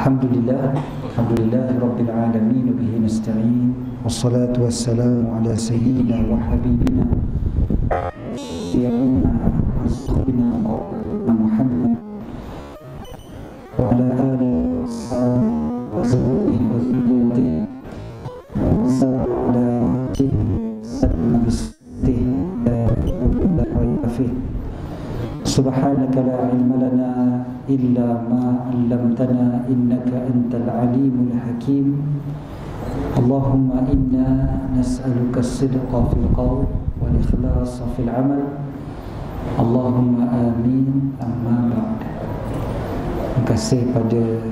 Alhamdulillah Rabbil Alamin, bihi nasta'in, wassalatu wassalamu ala sayyidina wa habibina sayyidina wa sayyidina Muhammad wa ala alihi wa sahbihi wa dhurriyyatihi wa sallallahu Subhanaka la ilma lana illa ma 'allamtana innaka antal alimul hakim. Allahumma inna nas'aluka as-sidqa fil qawl wal ikhlasa fil 'amal. Allahumma amin. Amma ba'd. Terima kasih pada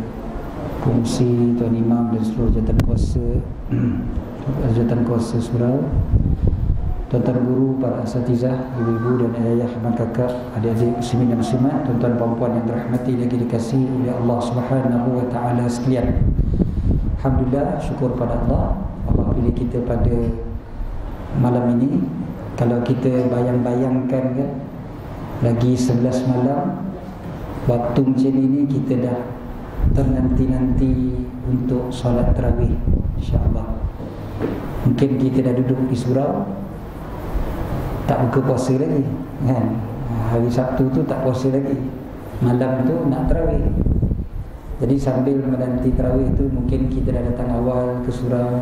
fungsi Tuan Imam dan seluruh jawatan kuasa surau, tuan-tuan guru, para asatizah, ibu-ibu dan ayah, abang kakak, adik-adik muslimin dan muslimat, tuan-tuan dan puan-puan yang dirahmati lagi dikasihi oleh Allah Subhanahu wa taala sekalian. Alhamdulillah, syukur pada Allah pilih kita pada malam ini. Kalau kita bayang-bayangkan kan, lagi 11 malam waktu macam ini kita dah ternanti-nanti untuk solat tarawih, insya-Allah. Mungkin kita dah duduk di surau, tak buka puasa lagi kan? Hari Sabtu tu tak puasa lagi, malam tu nak tarawih. Jadi sambil menanti tarawih tu mungkin kita dah datang awal ke surau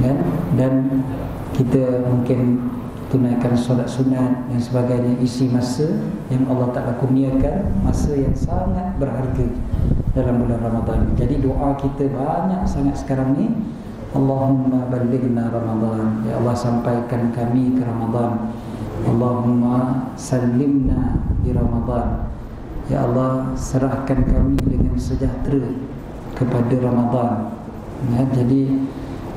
kan? Dan kita mungkin tunaikan solat sunat dan sebagainya, isi masa yang Allah Ta'ala kurniakan, masa yang sangat berharga dalam bulan Ramadan. Jadi doa kita banyak sangat sekarang ni, Allahumma balighna Ramadan, ya Allah sampaikan kami ke Ramadan. Allahumma salimna di Ramadan, ya Allah serahkan kami dengan sejahtera kepada Ramadan. Ya, jadi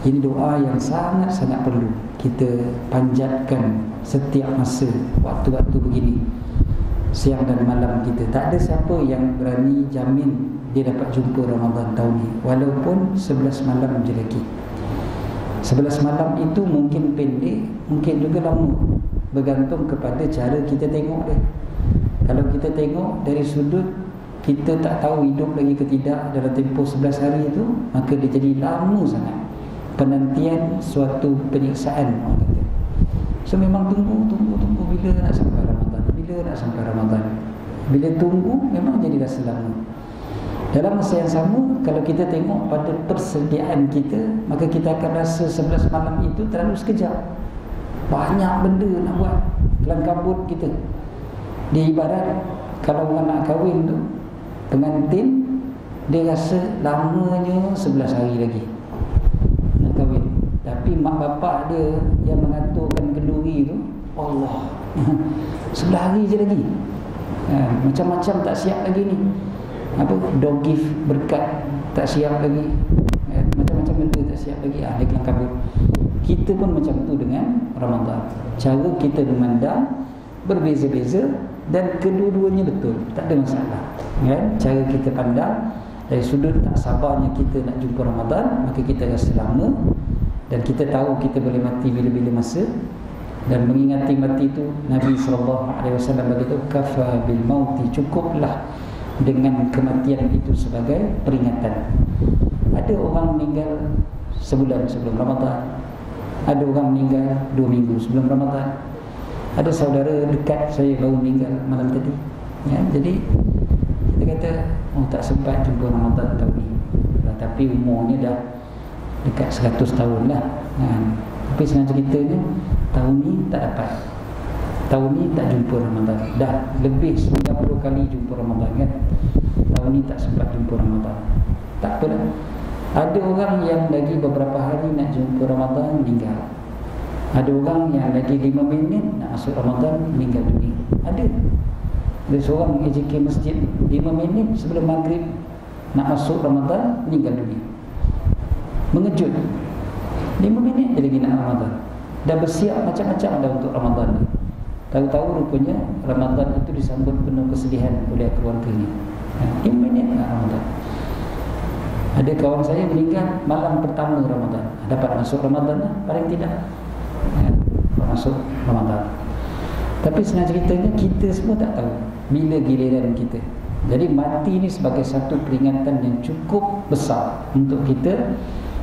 ini doa yang sangat-sangat perlu kita panjatkan setiap masa, waktu-waktu begini, siang dan malam kita. Tak ada siapa yang berani jamin dia dapat jumpa Ramadan tahun ni, walaupun 11 malam je lagi. 11 malam itu mungkin pendek, mungkin juga lama, bergantung kepada cara kita tengok dia. Kalau kita tengok dari sudut kita tak tahu hidup lagi ke tidak dalam tempoh 11 hari itu, maka dia jadi lama sangat, penantian suatu penyiksaan orang kata. So memang tunggu bila nak sampai Ramadan, bila nak sampai Ramadan. Bila tunggu memang jadi rasa lama. Dalam masa yang sama, kalau kita tengok pada persediaan kita, maka kita akan rasa 11 malam itu terlalu sekejap. Banyak benda nak buat dalam kabut kita. Dia ibarat kalau orang nak kahwin tu, pengantin dia rasa lamanya 11 hari lagi nak kahwin. Tapi mak bapak dia yang mengaturkan kenduri tu, Allah 11 hari je lagi. Macam-macam tak siap lagi ni. Dog gift, berkat tak siap lagi, macam-macam benda tak siap lagi. Dia kelam kabut. Kita pun macam tu dengan Ramadan. Cara kita memandang berbeza-beza dan kedua-duanya betul, tak ada masalah kan? Cara kita pandang dari sudut tak sabarnya kita nak jumpa Ramadan, maka kita rasa lama, dan kita tahu kita boleh mati bila-bila masa. Dan mengingati mati itu, Nabi SAW beritahu, kafa bil mauti, cukuplah dengan kematian itu sebagai peringatan. Ada orang meninggal sebulan sebelum Ramadan, ada orang meninggal 2 minggu sebelum Ramadan. Ada saudara dekat saya baru meninggal malam tadi ya, jadi kita kata, oh tak sempat jumpa Ramadan tahun ni, tapi umurnya dah dekat 100 tahun lah Tapi senang ceritanya, tahun ni tak dapat, tahun ni tak jumpa Ramadan. Dah lebih 90 kali jumpa Ramadan kan, tahun ni tak sempat jumpa Ramadan. Tak apalah. Ada orang yang lagi beberapa hari nak jumpa Ramadan, meninggal. Ada orang yang lagi 5 minit nak masuk Ramadan, meninggal dunia. Ada seorang AJK masjid 5 minit sebelum maghrib nak masuk Ramadan, meninggal dunia. Mengejut. 5 minit je lagi nak Ramadan, dah bersiap macam-macam dah untuk Ramadan ni. Tahu-tahu rupanya Ramadan itu disambut penuh kesedihan oleh keluarganya. 5 minit nak Ramadan. Ada kawan saya meninggal malam pertama Ramadan. Dapat masuk Ramadan lah, paling tidak masuk Ramadan. Tapi senang ceritanya, kita semua tak tahu bila giliran kita. Jadi mati ni sebagai satu peringatan yang cukup besar untuk kita.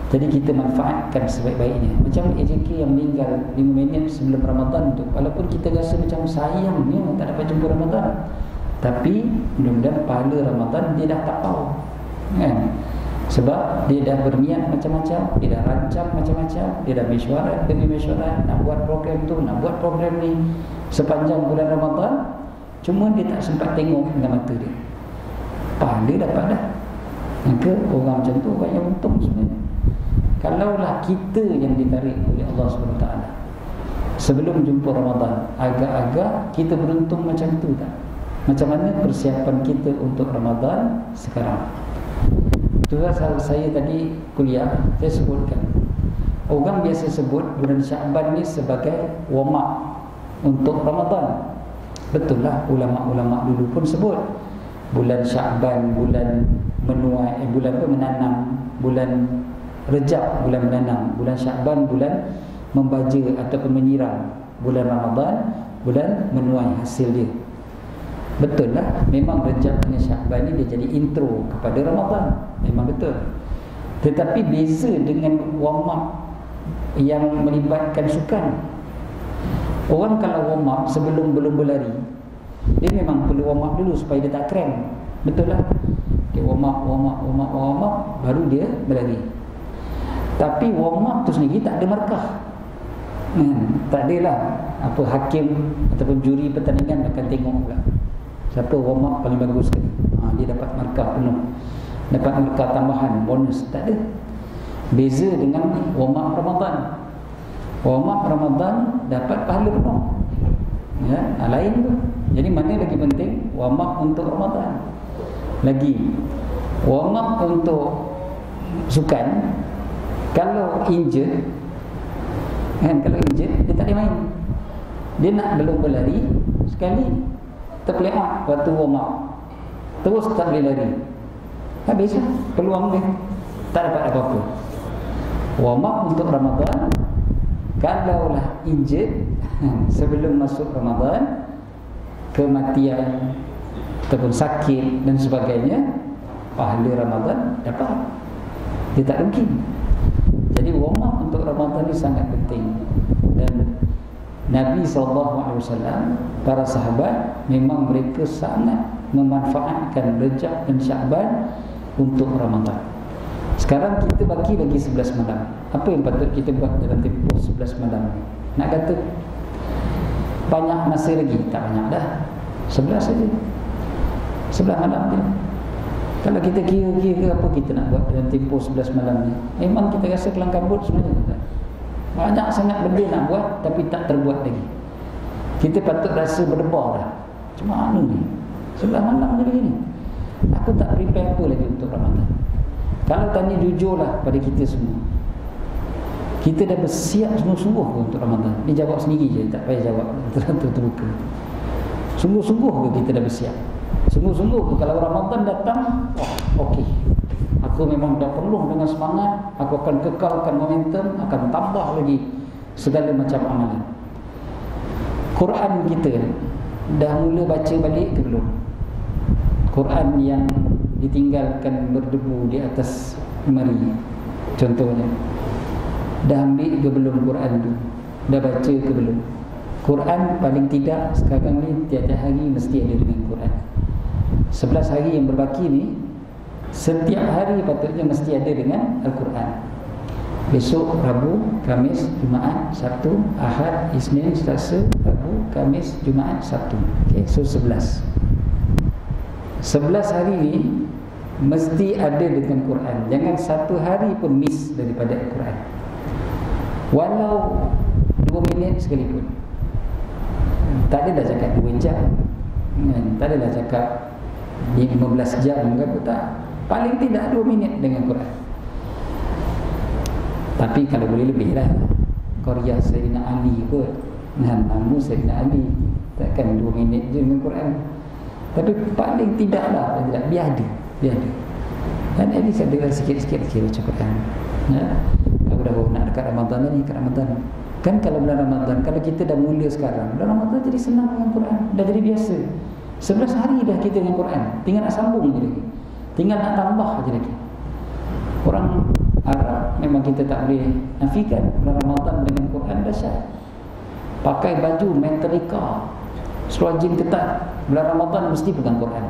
Jadi kita manfaatkan sebaik-baiknya. Macam AJK yang meninggal 5 minit sebelum Ramadan tu, walaupun kita rasa macam sayangnya tak dapat jumpa Ramadan, tapi mudah-mudahan pahala Ramadan dia dah tapau, kan? Sebab dia dah berniat macam-macam, dia dah rancang macam-macam, dia dah mesyuarat demi mesyuarat, nak buat program tu, nak buat program ni sepanjang bulan Ramadan. Cuma dia tak sempat tengok dengan mata dia. Pahala dapat dah. Maka orang macam tu orang yang untung sebenarnya. Kalaulah kita yang ditarik oleh Allah SWT sebelum jumpa Ramadan, agak-agak kita beruntung macam tu tak? Macam mana persiapan kita untuk Ramadan sekarang? Itu saya tadi kuliah, saya sebutkan, orang biasa sebut bulan Sya'ban ni sebagai warm up untuk Ramadan. Betul lah, ulama-ulama dulu pun sebut bulan Sya'ban, bulan menuai, bulan apa, menanam, bulan Rejab bulan menanam, bulan Sya'ban bulan membaja ataupun menyiram, bulan Ramadan bulan menuai hasil dia. Betul lah, memang Rejab dengan Sya'ban ni dia jadi intro kepada Ramadan, memang betul. Tetapi beza dengan warm up yang melibatkan sukan. Orang kalau warm up sebelum belum berlari, dia memang perlu warm up dulu supaya dia tak cramp. Betul lah, dia warm up baru dia berlari. Tapi warm up tu sendiri tak ada markah. Tak adalah apa hakim ataupun juri pertandingan akan tengok pula siapa warm up paling bagus sekali. Dia dapat markah penuh, dapat markah tambahan, bonus. Tak ada. Beza dengan warm up Ramadan. Warm up Ramadan dapat pahala penuh. Ya, lain tu. Jadi mana lagi penting? Warm up untuk Ramadan. Lagi warm up untuk sukan. Kalau injured, kan, kalau injured dia tak boleh main. Dia nak belum berlari sekali terplay out waktu warm up, terus tak boleh lari, habis lah peluang dia, tak dapat apa-apa. Warm up untuk Ramadan, kalaulah injured sebelum masuk Ramadan, kematian ataupun sakit dan sebagainya, pahala Ramadan dapat, dia tak rugi. Jadi warm up untuk Ramadan ni sangat penting. Dan Nabi SAW, para sahabat, memang mereka sangat memanfaatkan Rejab dan Sya'ban untuk Ramadan. Sekarang kita bagi lagi 11 malam. Apa yang patut kita buat dalam tempoh 11 malam? Nak kata banyak masa lagi? Tak banyak dah, 11 saja, 11 malam je. Kalau kita kira-kira apa kita nak buat dalam tempoh 11 malam ni, memang kita rasa kelang kabut sebenarnya. Banyak sangat benda nak buat tapi tak terbuat lagi. Kita patut rasa berdebar dah. Macam mana ni? 11 malam je lagi ni, aku tak prepare apa lagi untuk Ramadan. Kalau tanya jujurlah pada kita semua, kita dah bersiap sungguh-sungguh untuk Ramadan? Dia jawab sendiri je, tak payah jawab terbuka. Sungguh-sungguh ke kita dah bersiap? Sungguh-sungguh kalau Ramadan datang, okey, aku memang dah penuh dengan semangat, aku akan kekalkan momentum, akan tambah lagi segala macam amalan. Quran kita dah mula baca balik ke belum? Quran yang ditinggalkan berdebu di atas lemari contohnya, dah ambil ke belum Quran tu? Dah baca ke belum? Quran paling tidak sekarang ni tiap-tiap hari mesti ada dengan Quran. 11 hari yang berbaki ni, setiap hari patutnya mesti ada dengan Al-Quran. Besok Rabu, Khamis, Jumaat, Sabtu, Ahad, Isnin, Selasa, Rabu, Khamis, Jumaat, Sabtu. Okay, so 11 hari ni mesti ada dengan Quran. Jangan satu hari pun miss daripada Al-Quran, walau 2 minit sekalipun. Tak adalah cakap 2 jam, tak adalah cakap 15 jam ke apa, tak. Paling tidak 2 minit dengan Quran. Tapi kalau boleh lebih lah. Qaryah Sayyidina Ali kot, nama Sayyidina Ali, takkan 2 minit je dengan Quran. Tapi paling tidak lah, tidak, biar ada. Dan ini saya dengar sikit-sikit baca Quran. Ya? Kalau dah nak dekat Ramadan ni, dekat Ramadan. Kan kalau bulan Ramadan, kalau kita dah mula sekarang, bulan Ramadan jadi senang dengan Quran, dah jadi biasa. 11 hari dah kita dengan Quran, tinggal nak sambung je lagi, tinggal nak tambah je lagi. Orang Arab memang kita tak boleh nafikan bulan Ramadan dengan Quran dahsyat. Pakai baju Metallica, seluar jin ketat, bulan Ramadan mesti pegang Quran,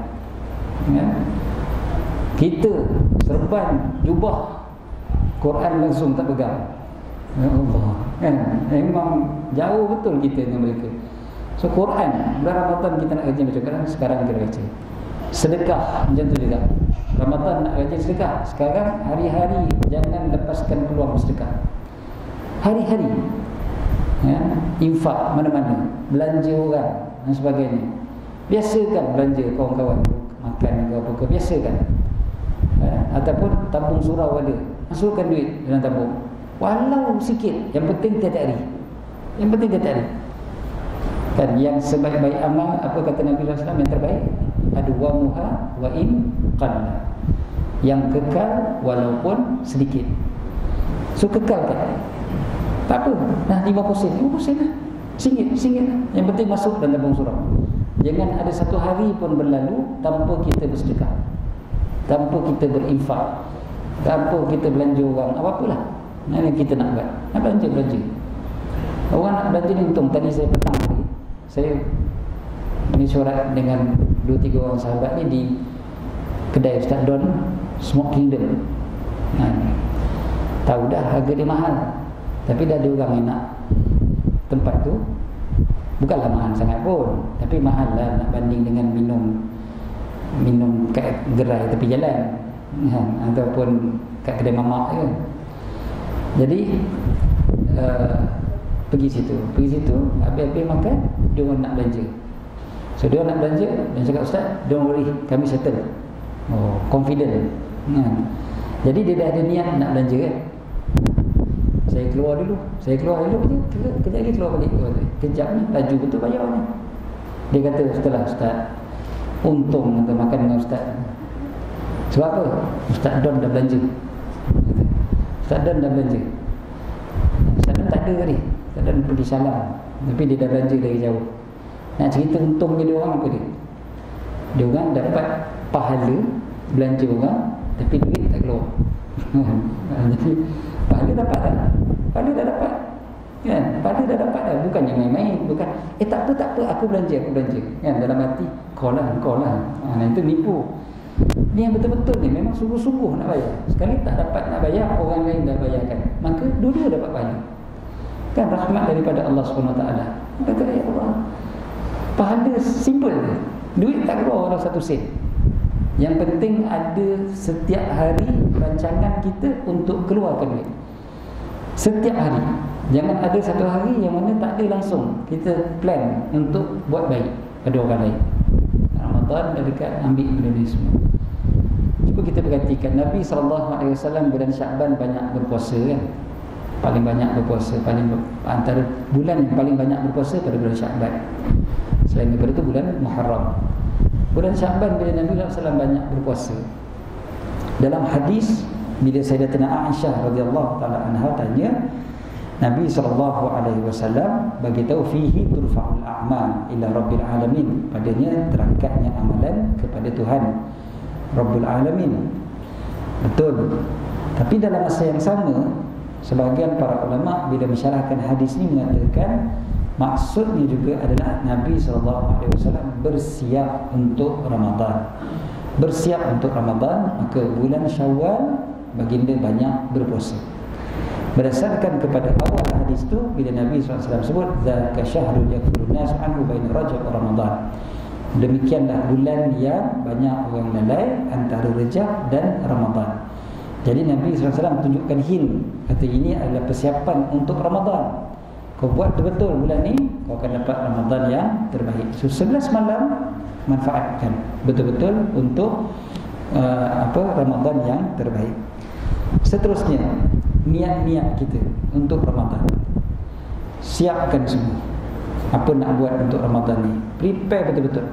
ya. Kita serban jubah, Quran langsung tak pegang. Ya Allah, kan? Memang jauh betul kita dengan mereka. So Quran, bulan Ramadan kita nak rajin baca Quran, sekarang kita baca. Sedekah macam tu juga. Ramadan nak rajin sedekah, sekarang hari-hari jangan lepaskan peluang sedekah. Hari-hari, ya, infak mana-mana, belanja orang dan sebagainya. Biasakan belanja kawan-kawan, makan ke apa ke, biasakan. Ya, ataupun tabung surau ada, masukkan duit dalam tabung, walau sikit, yang penting tiap hari. Yang penting tiap hari. Kan yang sebaik-baik amal, apa kata Nabi SAW, yang terbaik adwamuha wa in qalla, yang kekal walaupun sedikit. So kekalkan, tak apa, nah 5% lah, RM1 lah. Yang penting masuk dalam tabung surau. Jangan ada satu hari pun berlalu tanpa kita bersedekah, tanpa kita berinfak, tanpa kita belanja orang, apa-apalah. Nah, yang kita nak buat, nak belanja. Orang nak belanja ni untung. Tadi saya petang tadi, saya mesyuarat dengan 2-3 orang sahabat ni di kedai Ustaz Don, Smoke Kingdom. Tahu dah harga dia mahal, tapi dah ada orang yang nak tempat tu. Bukanlah mahal sangat pun, tapi mahal lah nak banding dengan minum kat gerai tepi jalan, ataupun kat kedai mamak je. Jadi pergi situ, habis-habis makan, dia orang nak belanja. So dia orang nak belanja dan cakap, Ustaz, don't worry, kami settle. Oh, confident. Jadi dia dah ada niat nak belanja kan. Saya keluar dulu je, kejap lagi keluar balik. Kejap ni, laju betul bayarnya. Dia kata, Ustaz, untung untuk makan dengan Ustaz. Sebab apa? Ustaz Don dah belanja. Ustaz Don dah belanja. Ustaz Don tak ada tadi, Ustaz Don pergi salam, tapi dia dah belanja dari jauh. Nak cerita untungnya dia orang apa dia? Dia orang dapat pahala belanja orang, tapi duit tak keluar. Jadi pahala dapat tak? Pahala dah dapat, kan? Pahala dah dapat dah. Bukannya main-main, bukan. Tak apa, aku belanja. Kan? Dalam hati, kau lah. Nah, itu nipu. Ni yang betul-betul ni memang sungguh-sungguh nak bayar. Sekali tak dapat nak bayar, orang lain dah bayarkan, maka dua-dua dapat pahala. Kan rahmat daripada Allah SWT. Kata, ya Allah, pahala simple je. Duit tak keluar orang 1 sen. Yang penting ada setiap hari rancangan kita untuk keluarkan duit. Setiap hari. Jangan ada satu hari yang mana tak ada langsung kita plan untuk buat baik pada orang lain. Ramadan dah dekat, ambil benda ni semua. Cuba kita perhatikan, Nabi SAW bulan Syakban banyak berpuasa kan. Paling banyak berpuasa, antara bulan yang paling banyak berpuasa pada bulan Syakban. Selain daripada itu bulan Muharram. Bulan Syakban bila Nabi SAW banyak berpuasa. Dalam hadis, bila Sayyidatina Aisyah radhiyallahu taala anha tanya, Nabi SAW beritahu, fihi turfa'ul a'mal ila rabbil alamin, padanya terangkatnya amalan kepada Tuhan Rabbul Alamin. Betul. Tapi dalam masa yang sama, sebahagian para ulama bila mensyarahkan hadis ni mengatakan, maksudnya juga adalah Nabi SAW bersiap untuk Ramadan. Bersiap untuk Ramadan, maka bulan Syawal baginda banyak berpuasa. Berdasarkan kepada awal hadis tu, bila Nabi SAW sebut, dzaka syahrun yakfurun nas anhu baina Rajab wa Ramadan, demikianlah bulan yang banyak orang lalai antara Rajab dan Ramadan. Jadi Nabi SAW tunjukkan hint, kata ini adalah persiapan untuk Ramadan. Kau buat betul bulan ni, kau akan dapat Ramadan yang terbaik. So 11 malam manfaatkan betul-betul untuk Ramadan yang terbaik. Seterusnya, niat-niat kita untuk Ramadan. Siapkan semua apa nak buat untuk Ramadan ni. Prepare betul-betul.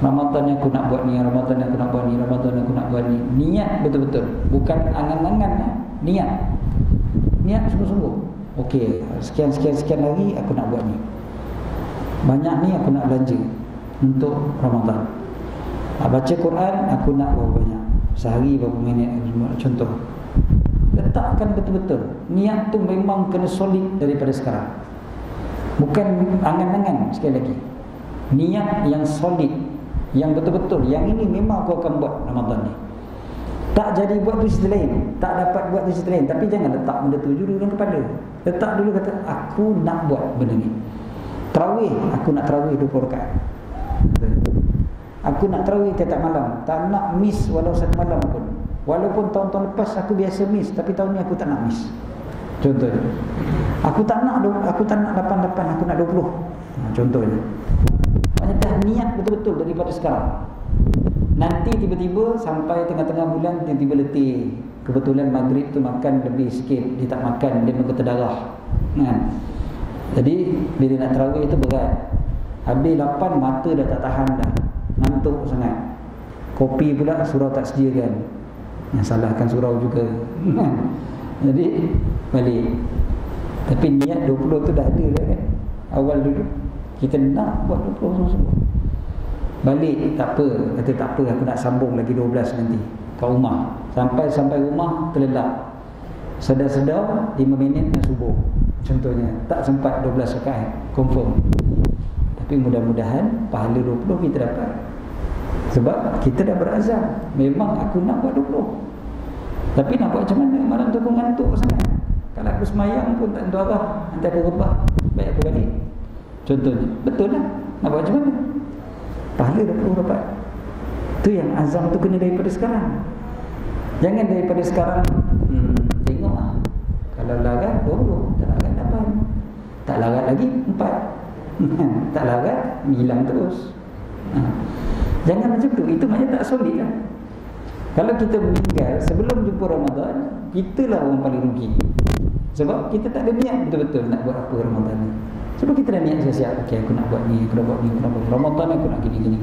Ramadan yang aku nak buat ni, Ramadan yang aku nak buat ni, Ramadan yang aku nak buat ni. Niat betul-betul, bukan angan-angan. Niat sungguh-sungguh. Okey, sekian hari aku nak buat ni. Banyak ni aku nak belanja. untuk Ramadan. Baca Quran, aku nak berapa banyak? Sehari berapa minit? Contoh. Letakkan betul-betul. Niat tu memang kena solid daripada sekarang. Bukan angan-angan sekali lagi. Niat yang solid, yang betul-betul. Yang ini memang aku akan buat Ramadan ni. Tak jadi buat tu cerita lain, tak dapat buat tu cerita lain. Tapi jangan letak benda tu dulu dalam kepala. Letak dulu kata, aku nak buat benda ni. Tarawih, aku nak tarawih 20 rakaat. Aku nak tarawih tiap malam. Tak nak miss walau satu malam pun. Walaupun tahun-tahun lepas aku biasa miss, tapi tahun ni aku tak nak miss. Contohnya, aku tak nak 88, aku nak 20. Contohnya. Maknanya dah niat betul-betul daripada sekarang. Nanti tiba-tiba sampai tengah-tengah bulan tiba-tiba letih. Kebetulan maghrib tu makan lebih sikit, dia tak makan, dia bergetar darah. Kan? Jadi bila nak tarawih tu berat. Habis 8 mata dah tak tahan dah. Ngantuk sangat. Kopi pula surau tak sediakan. Yang salahkan surau juga. Jadi balik. Tapi niat 20 tu dah ada dah kan. Awal dulu kita nak buat 20 semua. Balik tak apa, kata tak apa, aku nak sambung lagi 12 nanti kat rumah. Sampai rumah terlelap. Sedar-sedar 5 minit nak subuh. Contohnya, tak sempat 12 rakaat, confirm. Tapi mudah-mudahan pahala 20 kita dapat. Sebab kita dah berazam, memang aku nak buat 20. Tapi nak buat macam mana? Malam tu aku ngantuk sangat. Kalau aku semayang pun tak tentu arah. Nanti aku rebah, baik aku balik. Contohnya, betul lah. Nak buat macam mana? Pahala 20 dapat. Tu yang azam tu kena daripada sekarang. Jangan daripada sekarang tengok lah. Kalau larat 20, tak larat 8, tak larat lagi 4, tak larat hilang terus. Jangan macam tu. Itu maknanya tak solid lah. Kalau kita meninggal sebelum jumpa Ramadan, kitalah orang paling rugi. Sebab kita tak ada niat betul-betul nak buat apa Ramadan ni. Sebab kita dah niat siap-siap, okey aku nak buat ni, aku nak buat ni, aku nak buat Ramadan aku nak gini.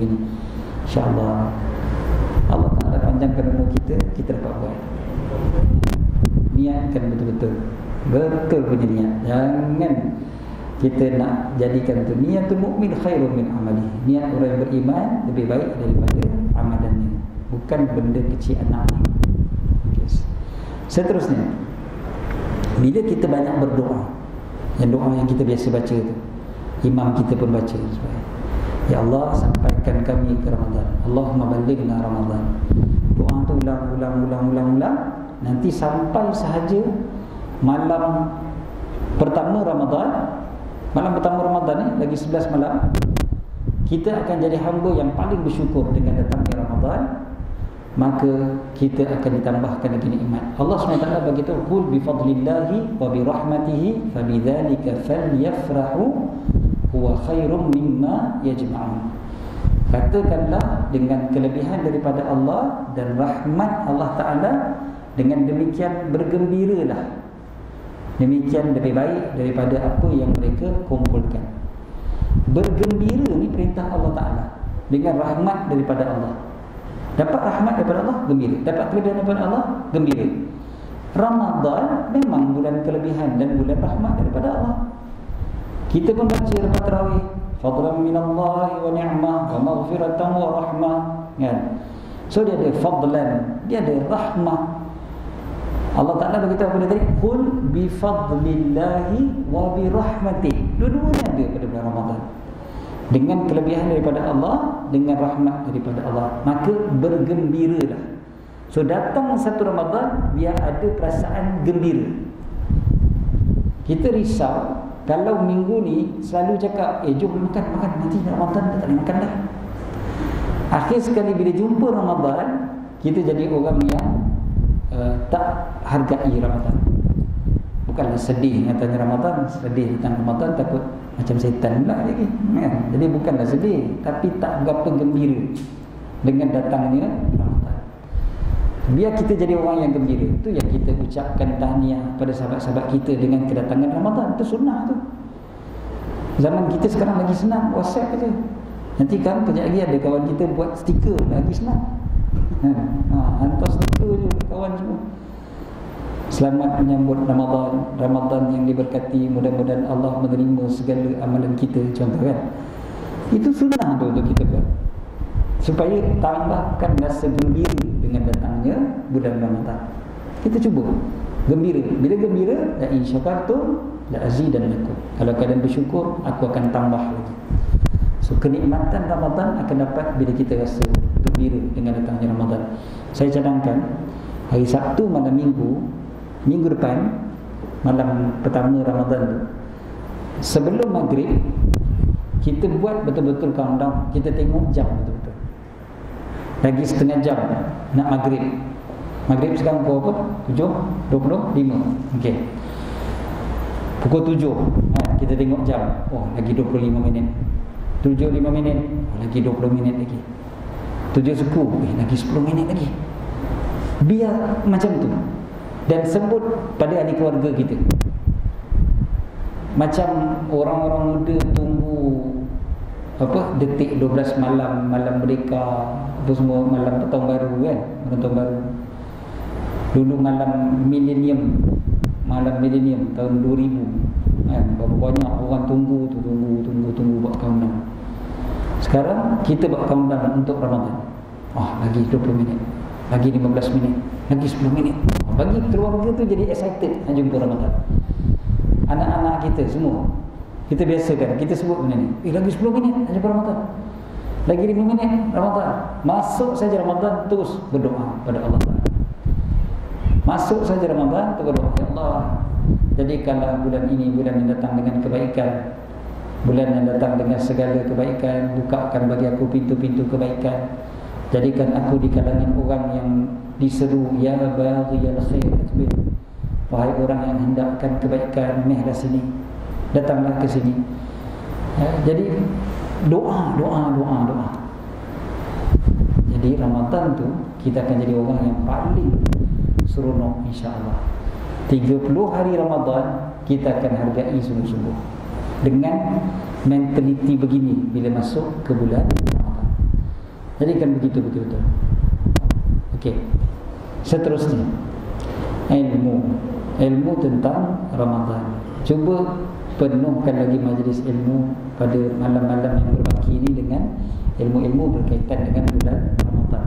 InsyaAllah Allah Ta'ala panjangkan umur kita dapat buat. Niatkan betul-betul. Betul punya niat. Jangan kita nak jadikan tu niatul mukmin khairun min amali. Niat orang yang beriman lebih baik daripada amalannya. Bukan benda kecil anak ni. Okay. Seterusnya, bila kita banyak berdoa, yang doa yang kita biasa baca tu, imam kita pun baca, ya Allah sampaikan kami ke Ramadan, Allahumma balighna Ramadan. Doa tu ulang. Nanti sampai sahaja malam pertama Ramadan. Malam pertama Ramadan ni lagi 11 malam, kita akan jadi hamba yang paling bersyukur dengan datangnya Ramadan. Maka kita akan ditambahkan lagi nikmat. Allah SWT beritahu, qul bi fadlillahi wa bi rahmatihi fabidzalika falyafrahu huwa khairum mimma yajma'un. Katakanlah dengan kelebihan daripada Allah dan rahmat Allah Ta'ala, dengan demikian bergembiralah. Demikian lebih baik daripada apa yang mereka kumpulkan. Bergembira ni perintah Allah Ta'ala dengan rahmat daripada Allah. Dapat rahmat daripada Allah, gembira. Dapat kelebihan daripada Allah, gembira. Ramadan memang bulan kelebihan dan bulan rahmat daripada Allah. Kita pun baca lepas tarawih, fadlan minallahi wa ni'mah wa maghfiratan wa rahmah, kan? So dia ada fadlan, dia ada rahmah. Allah Ta'ala beritahu pada tadi, qul bi fadlillahi wa bi rahmatih. Dua-duanya ada pada bulan Ramadan. Dengan kelebihan daripada Allah, dengan rahmat daripada Allah, maka bergembiralah. So datang satu Ramadan, biar ada perasaan gembira. Kita risau kalau minggu ni selalu cakap, jom makan, nanti Ramadan dah tak boleh makan dah. Akhir sekali bila jumpa Ramadan, kita jadi orang yang tak hargai Ramadan. Bukanlah sedih katanya Ramadan, sedih tentang Ramadan, takut macam setan pula lagi, kan? Jadi bukanlah sedih, tapi tak berapa gembira dengan datangnya Ramadan. Biar kita jadi orang yang gembira. Itu yang kita ucapkan tahniah pada sahabat-sahabat kita dengan kedatangan Ramadan. Itu sunnah tu. Zaman kita sekarang lagi senang, WhatsApp je. Nanti kan kejap lagi ada kawan kita buat stiker, lagi senang. Hantar stiker je kawan semua. Selamat menyambut Ramadan, Ramadan yang diberkati, mudah-mudahan Allah menerima segala amalan kita, contoh kan. Itu sunnah tu untuk kita buat, supaya tambahkan rasa gembira dengan datangnya bulan Ramadan. Kita cuba gembira. Bila gembira, la in syakartum la azidannakum. Kalau kalian bersyukur, aku akan tambah lagi. So kenikmatan Ramadan akan dapat bila kita rasa gembira dengan datangnya Ramadan. Saya cadangkan hari Sabtu malam minggu depan, malam pertama Ramadan tu, sebelum maghrib, kita buat betul-betul countdown. Kita tengok jam betul-betul. Lagi setengah jam nak maghrib. Maghrib sekarang pukul apa? 7.25. Okey. Pukul 7 kita tengok jam. Oh, lagi 25 minit. 7.05 minit. Oh, lagi 20 minit lagi. 7.10. Lagi 10 minit lagi. Biar macam tu. Dan sebut pada ahli keluarga kita. Macam orang-orang muda tunggu detik 12 malam merdeka, apa semua, malam tahun baru kan, malam tahun baru. Dulu malam milenium tahun 2000 kan, berapa banyak orang tunggu buat countdown. Sekarang kita buat countdown untuk Ramadan. Lagi 20 minit, lagi 15 minit, lagi 10 minit. Bagi keluarga tu jadi excited nak jumpa Ramadan. Anak-anak kita semua, kita biasakan, kita sebut benda ni, lagi 10 minit nak jumpa Ramadan, lagi 5 minit Ramadan. Masuk saja Ramadan, terus berdoa pada Allah Ta'ala. Masuk saja Ramadan, terus berdoa, ya Allah, jadikanlah bulan ini bulan yang datang dengan kebaikan, bulan yang datang dengan segala kebaikan. Bukakan bagi aku pintu-pintu kebaikan. Jadikan aku di kalangan orang yang diseru, ya baghiyal khair aqbil. Wahai orang yang hendakkan kebaikan, mehlah sini, datanglah ke sini. Jadi doa. Jadi Ramadan tu kita akan jadi orang yang paling seronok, insya-Allah. 30 hari Ramadan kita akan hargai sungguh-sungguh dengan mentaliti begini bila masuk ke bulan Ramadan. Jadi kan begitu betul-betul. Okey. Seterusnya, ilmu tentang Ramadan. Cuba penuhkan lagi majlis ilmu pada malam-malam yang berbaki ini dengan ilmu-ilmu berkaitan dengan bulan Ramadan.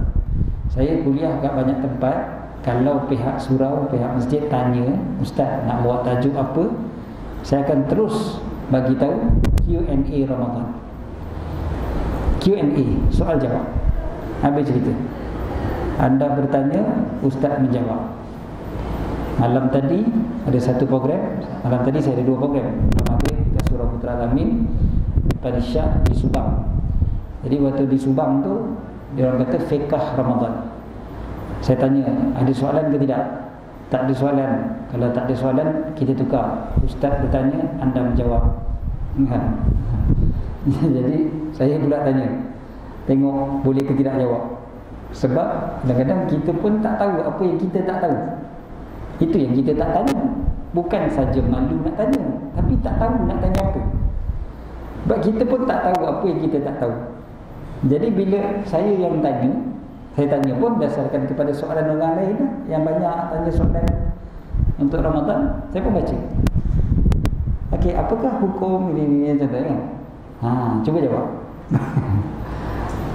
Saya kuliah kat banyak tempat. Kalau pihak surau, pihak masjid tanya, ustaz nak buat tajuk apa, saya akan terus bagi tahu Q&A Ramadan. Q&A, soal jawab. Habis cerita. Anda bertanya, ustaz menjawab. Malam tadi ada satu program. Malam tadi saya ada dua program. Maghrib dekat Surau Putra Al-Amin, pada Syah di Subang. Jadi waktu di Subang tu, dia orang kata fiqh Ramadan. Saya tanya, ada soalan ke tidak? Tak ada soalan. Kalau tak ada soalan, kita tukar. Ustaz bertanya, anda menjawab. Jadi saya pula tanya, tengok boleh ke tidak jawab. Sebab kadang-kadang kita pun tak tahu apa yang kita tak tahu. Itu yang kita tak tanya. Bukan saja malu nak tanya, tapi tak tahu nak tanya apa. Sebab kita pun tak tahu apa yang kita tak tahu. Jadi bila saya yang tanya, saya tanya pun berdasarkan kepada soalan orang lain yang banyak tanya soalan untuk Ramadan, saya pun baca. Okey, apakah hukum ini contoh kan? Cuba jawab.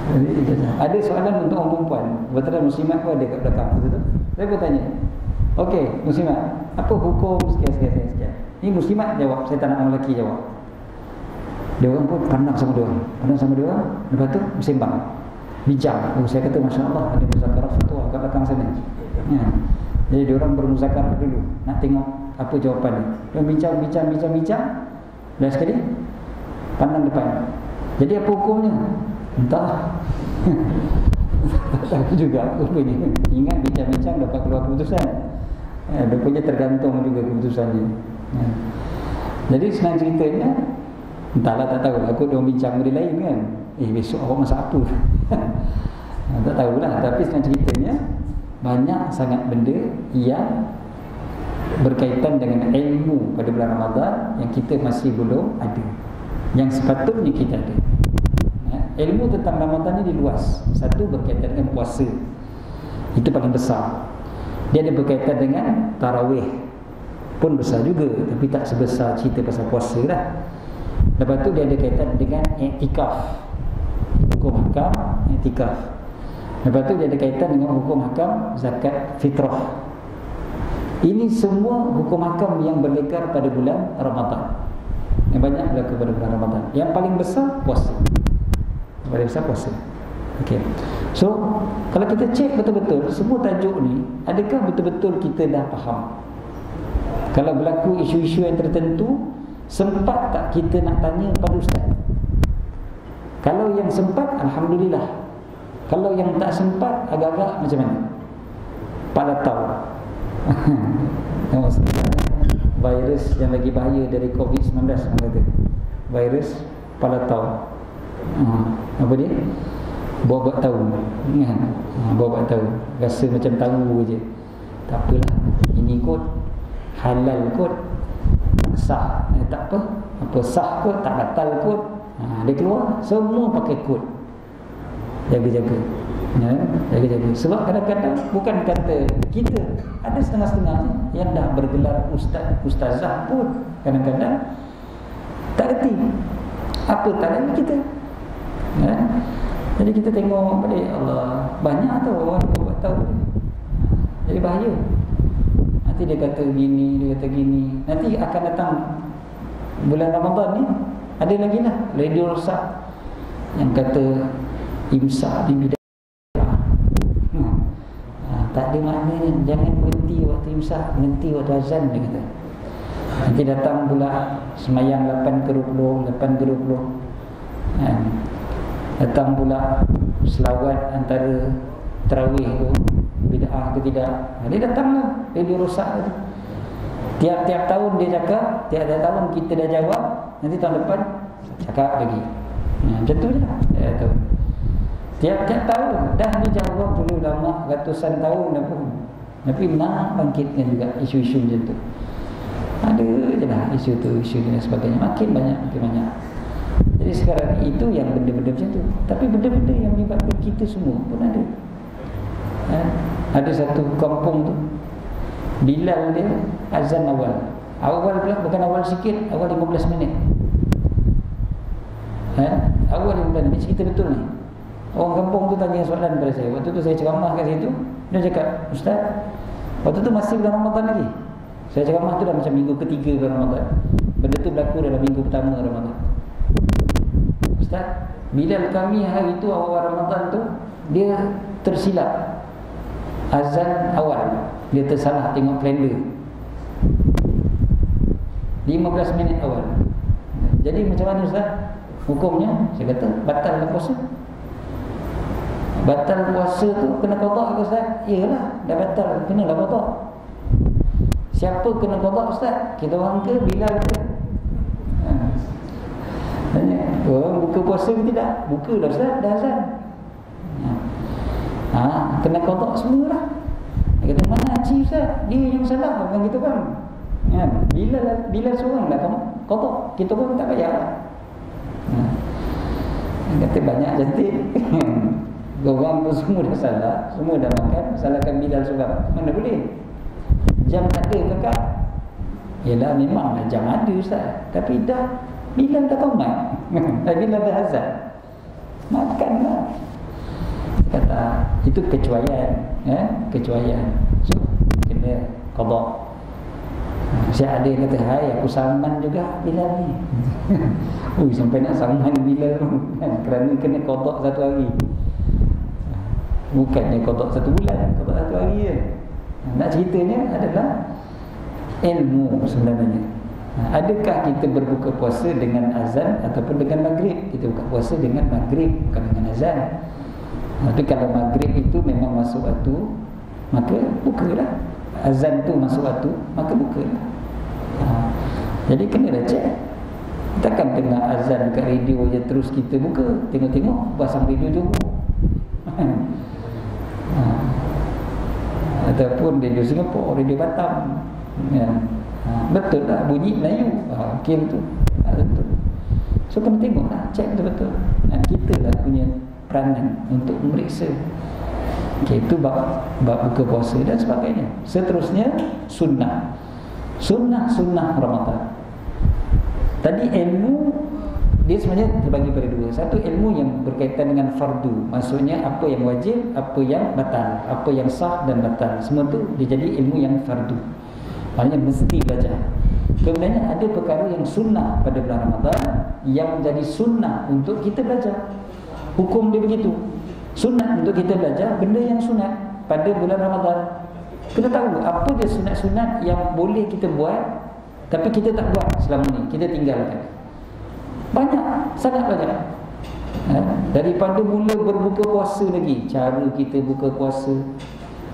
Jadi, ada soalan untuk orang perempuan. Kebetulan muslimat pun ada kat belakang betul. Saya pun tanya. Okey, muslimat, apa hukum sekian. Ini muslimat jawab, saya tak nak orang lelaki jawab. Dia orang pun pandang sama dia orang. Lepas tu bersembang, bincang. Saya kata masya-Allah ada muzakarah fatwa kat belakang sana. Jadi dia orang bermuzakarah dulu, nak tengok apa jawapan dia. Dia bincang. Dan sekali pandang depan. Jadi apa hukumnya? Entah. Tak tahu juga rupanya. Ingat bincang-bincang dapat keluar keputusan. Rupanya tergantung juga keputusannya. Jadi senang ceritanya, entahlah, tak tahu. Aku dia bincang benda lain kan. Besok awak masak apa? Tak tahulah. Tapi senang ceritanya, banyak sangat benda yang berkaitan dengan ilmu pada bulan Ramadan yang kita masih belum ada, yang sepatutnya kita ada. Ilmu tentang Ramadan ini luas. Satu berkaitan dengan puasa, itu paling besar. Dia ada berkaitan dengan tarawih, pun besar juga, tapi tak sebesar cerita pasal puasa lah. Lepas tu dia ada kaitan dengan i'tikaf, hukum hakam i'tikaf. Lepas tu dia ada kaitan dengan hukum hakam zakat fitrah. Ini semua hukum hakam yang berlegar pada bulan Ramadan, yang banyak berlaku pada bulan Ramadan. Yang paling besar puasa. Yang paling besar puasa. Okey. So, kalau kita cek betul-betul semua tajuk ni, adakah betul-betul kita dah faham? Kalau berlaku isu-isu yang tertentu, sempat tak kita nak tanya pada ustaz? Kalau yang sempat, alhamdulillah. Kalau yang tak sempat, agak-agak macam mana? Pada tahu. Virus yang lagi bahaya dari COVID-19 orang kata. Virus pada tahu. Apa dia? Buat tahu kan? Buat tahu. Rasa macam tahu je. Tak apalah. Ini kot halal kot, sah. Tak apa. Apa sah kot, tak batal kot. Dia keluar, semua pakai kod. Jaga-jaga. Ya, jaga-jaga. Sebab kadang-kadang bukan kata kita, ada setengah-setengah yang dah bergelar ustaz, ustazah pun kadang-kadang tak erti apa tanda kita. Ya. Jadi kita tengok balik, Allah, banyak tau orang yang buat tahu. Jadi bahaya. Nanti dia kata gini, dia kata gini. Nanti akan datang bulan Ramadan ni, ada lagi lah radio rosak yang kata imsak di bidang. Tak ada maknanya. Jangan berhenti waktu imsak, berhenti waktu azan, dia kata. Nanti datang pula semayang 8 ke 20, 8 ke 20. Datang pula selawat antara tarawih tu bid'ah ke tidak. Dia datanglah radio rosak tu. Tiap-tiap tahun dia cakap, tiap-tiap tahun kita dah jawab, nanti tahun depan cakap lagi. Macam tu je lah. Tiap-tiap tahun dah dijawab dulu lama, ratusan tahun dah pun. Tapi nak bangkitkan juga isu-isu macam tu. Ada je lah isu tu, isu dan sebagainya. Makin banyak, makin banyak. Jadi sekarang itu yang benda-benda macam tu. Tapi benda-benda yang melibatkan kita semua pun ada. Ada satu kampung tu, Bilal dia azan awal. Awal pula, bukan awal sikit, awal 15 minit. Awal 15 minit, cerita betul ni. Orang kampung tu tanya soalan kepada saya. Waktu tu saya ceramah kat situ, dia cakap, Ustaz, waktu tu masih bulan Ramadan lagi. Saya ceramah tu dah macam minggu ketiga bulan Ramadan. Benda tu berlaku dalam minggu pertama Ramadan. Ustaz, Bilal kami hari tu awal Ramadan tu, dia tersilap azan awal. Dia tersalah tengok kalender 15 minit awal. Jadi macam mana Ustaz hukumnya? Saya kata batal puasa. Batal puasa tu kena qada ke Ustaz? Iyalah, dah batal, kena lah qada. Siapa kena qada Ustaz? Kita orang ke Bilal ke? Tanya, orang buka puasa ke tidak? Buka dah Ustaz, dah azan. Kena qada semualah. Dia kata, mana Haji Ustaz? Dia yang salah, bukan kita kan. Bilal seorang lah kamu qada, kita pun tak payah. Dia kata banyak cantik. Orang tu semua dah salah, semua dah makan, salahkan Bilal seorang. Mana boleh? Jam tak ada kakak. Yelah memanglah jam ada Ustaz, tapi dah Bilal dah komat. Bilal dah azan, makanlah. Kata itu kecuaian, kecuaian. So kena qada. Saya ada yang kata, hai aku saman juga Bilal ni. Sampai nak saman Bilal kan, kerana kena qada satu hari. Bukannya qada satu bulan, qada satu hari je. Nak ceritanya adalah ilmu sebenarnya. Adakah kita berbuka puasa dengan azan ataupun dengan maghrib? Kita buka puasa dengan maghrib, bukan dengan azan. Tapi kalau maghrib itu memang masuk waktu, maka bukalah. Azan tu masuk waktu, maka bukalah. Jadi kena cek. Takkan dengar azan dekat radio je terus kita buka. Tengok-tengok pasang radio juga. Ataupun radio Singapura, radio Batam. Betul lah bunyi Melayu. Okey betul. Betul. So kena tengoklah, cek betul-betul. Kita lah punya peranan untuk memeriksa. Okey, itu bab buka puasa dan sebagainya. Seterusnya sunnah. Sunnah Ramadan. Tadi ilmu dia sebenarnya terbagi pada dua. Satu, ilmu yang berkaitan dengan fardu, maksudnya apa yang wajib, apa yang batal, apa yang sah dan batal, semua tu dia jadi ilmu yang fardu, maknanya mesti belajar. Kemudian ada perkara yang sunnah pada bulan Ramadan yang jadi sunnah untuk kita belajar. Hukum dia begitu, sunat untuk kita belajar benda yang sunat pada bulan Ramadan. Kena tahu apa dia sunat-sunat yang boleh kita buat tapi kita tak buat selama ni, kita tinggalkan. Banyak, sangat banyak. Daripada mula berbuka puasa lagi, cara kita buka puasa,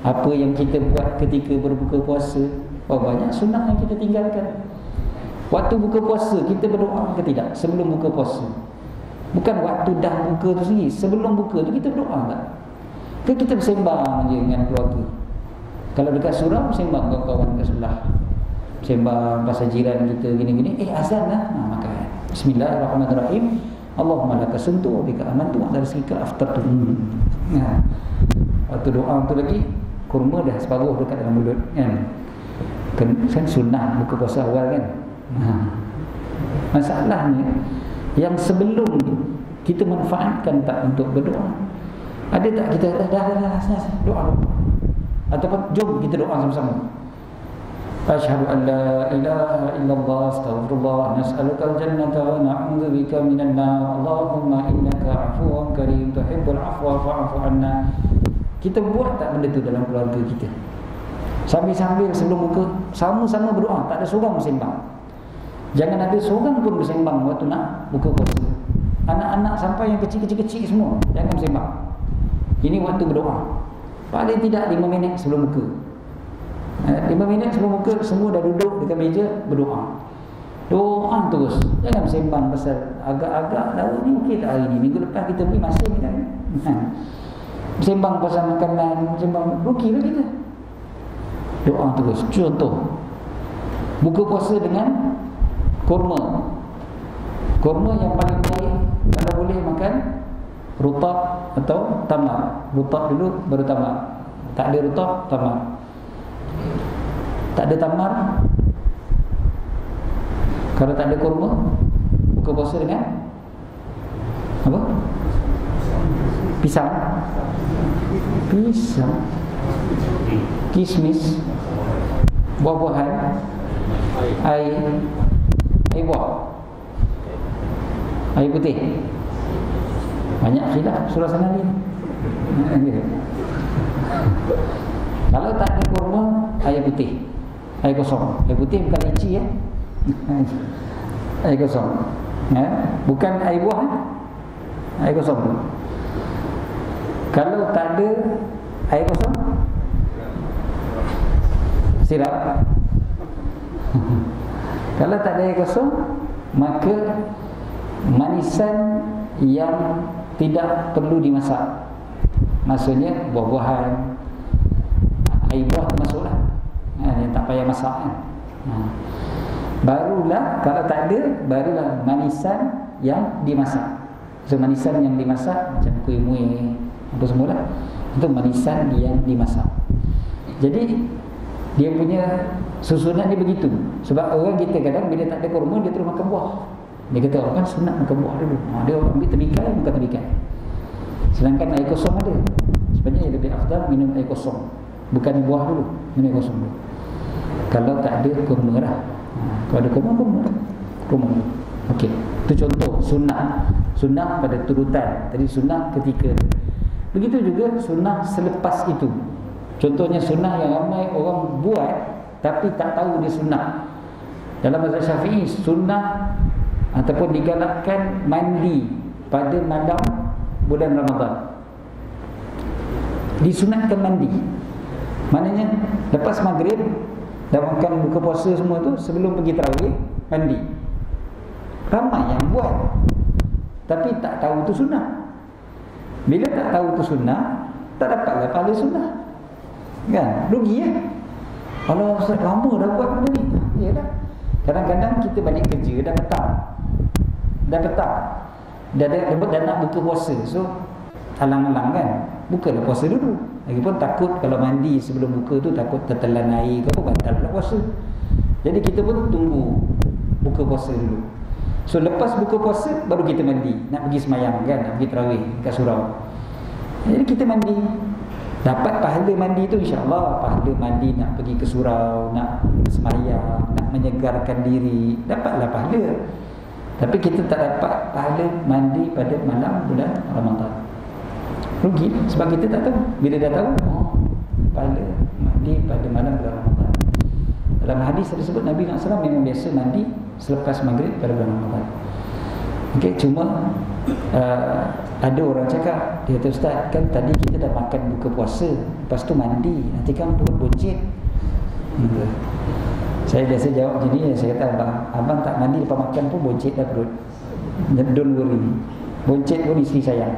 apa yang kita buat ketika berbuka puasa, banyak sunnah yang kita tinggalkan. Waktu buka puasa kita berdoa ke tidak sebelum buka puasa? Bukan waktu dah buka tu sendiri, sebelum buka tu kita berdoa tak? Ke kita bersembang je dengan keluarga? Kalau dekat surau, bersembang kawan-kawan dekat sebelah, bersembang pasal jiran kita gini-gini, azan lah, makan Bismillahirrahmanirrahim, Allahumma laka suntu bika amantu wa ala rizqika aftartu. Waktu doa tu lagi kurma dah separuh dekat dalam mulut kan. Kan sunnah buka puasa awal kan. Masalahnya yang sebelum kita manfaatkan tak untuk berdoa. Ada tak kita dah doa ataupun jom kita doa sama-sama. Asyhadu an la ilaha illallah astaghfirullah nas'alukal jannata wa na'udzubika minan nar Allahumma innaka afuwun karim tuhibbul afwa fa'fu anna. Kita buat tak benda tu dalam keluarga kita? Sambil-sambil sebelum buka sama-sama berdoa, tak ada seorang bersembang. Jangan ada seorang pun bersembang waktu nak buka puasa. Anak-anak sampai yang kecil-kecil semua jangan bersembang. Ini waktu berdoa. Paling tidak 5 minit sebelum buka. 5 minit sebelum buka semua dah duduk dekat meja berdoa. Doa terus. Jangan bersembang pasal agak-agak dah ni okey tak hari ni. Minggu lepas kita pergi masih kan. Bersembang pasal makanan, bersembang rugilah kita. Doa terus. Contoh, buka puasa dengan kurma. Kurma yang paling baik kalau boleh makan rutab atau tamar. Rutab dulu baru tamar. Tak ada rutab, tamar. Tak ada tamar, kalau tak ada kurma, buka puasa dengan apa? Pisang. Pisang, kismis, buah-buahan, air buah, air putih. Banyak khilaf surah sana ni. Kalau tak ada kurma, air putih, air kosong. Air putih bukan leci ya. Air kosong. Bukan air buah, air kosong. Kalau tak ada air kosong, sirap. Kalau tak ada air kosong, maka manisan yang tidak perlu dimasak. Maksudnya buah-buahan, air buah termasuklah, yang tak payah masak kan. Barulah kalau tak ada, barulah manisan yang dimasak. So manisan yang dimasak macam kuih muih apa semualah, itu manisan yang dimasak. Jadi dia punya susunan dia begitu. Sebab orang kita kadang bila tak ada kurma dia terus makan buah. Dia kata orang kan sunat makan buah dulu. Dia ambil tebikai, makan tebikai. Sedangkan air kosong ada. Sebenarnya lebih afdal minum air kosong. Bukan buah dulu, minum air kosong dulu. Kalau tak ada kurma lah. Kalau ada kurma, kurma. Okey, itu contoh sunnah. Sunnah pada turutan. Tadi sunnah ketika. Begitu juga sunnah selepas itu. Contohnya sunnah yang ramai orang buat tapi tak tahu dia sunnah. Dalam mazhab Syafi'i, sunnah ataupun digalakkan mandi pada malam bulan Ramadan. Disunatkan mandi. Maknanya lepas maghrib dah makan buka puasa semua tu, sebelum pergi tarawih mandi. Ramai yang buat tapi tak tahu tu sunnah. Bila tak tahu tu sunnah, tak dapatlah pahala sunnah. Kan? Rugi ya. Kalau lama dah buat benda ni. Yalah. Kadang-kadang kita balik kerja dah petang. Dah nak buka puasa. So alang-alang kan, bukalah puasa dulu. Lagipun takut kalau mandi sebelum buka tu takut tertelan air ke apa, batal pula puasa. Jadi kita pun tunggu buka puasa dulu. So lepas buka puasa baru kita mandi, nak pergi semayang kan, nak pergi tarawih kat surau. Jadi kita mandi, dapat pahala mandi tu, insya-Allah pahala mandi nak pergi ke surau, nak semayang, nak menyegarkan diri, dapatlah pahala. Tapi kita tak dapat pahala mandi pada malam bulan Ramadan. Rugi sebab kita tak tahu. Bila dah tahu, pahala mandi pada malam bulan Ramadan. Dalam hadis tersebut Nabi SAW memang biasa mandi selepas maghrib pada bulan Ramadan. Okey, cuma ada orang cakap, dia kata, Ustaz, kan tadi kita dah makan buka puasa, lepas tu mandi, nanti kan perut boncit. Saya biasa jawab gini, saya kata, abang tak mandi lepas makan pun boncit dah perut. Don't worry, boncit pun isteri sayang.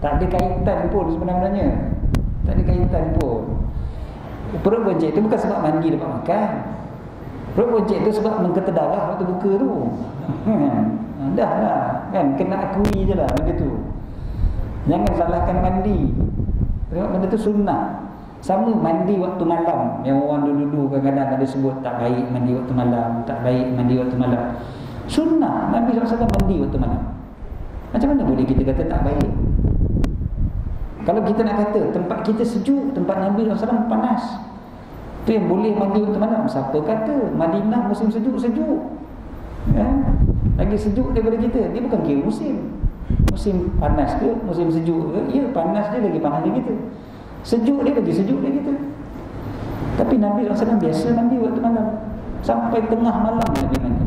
Tak ada kaitan pun sebenarnya, tak ada kaitan pun. Perut boncit itu bukan sebab mandi lepas makan. Perut boncit itu sebab mengketa darah waktu buka tu. Dah lah kan, kena akui je lah benda tu. Jangan salahkan mandi. Sebab benda tu sunnah. Sama mandi waktu malam, yang orang dulu-dulu kadang-kadang ada sebut tak baik mandi waktu malam, tak baik mandi waktu malam. Sunnah Nabi SAW mandi waktu malam. Macam mana boleh kita kata tak baik? Kalau kita nak kata tempat kita sejuk, tempat Nabi SAW panas, tu yang boleh mandi waktu malam. Siapa kata Madinah musim sejuk-sejuk, ya? Lagi sejuk daripada kita. Dia bukan kira musim panas ke, musim sejuk ke. Ya, panas dia lagi panas dari kita, sejuk dia lagi sejuk dari kita. Tapi Nabi SAW biasa mandi waktu malam, sampai tengah malam Nabi mandi.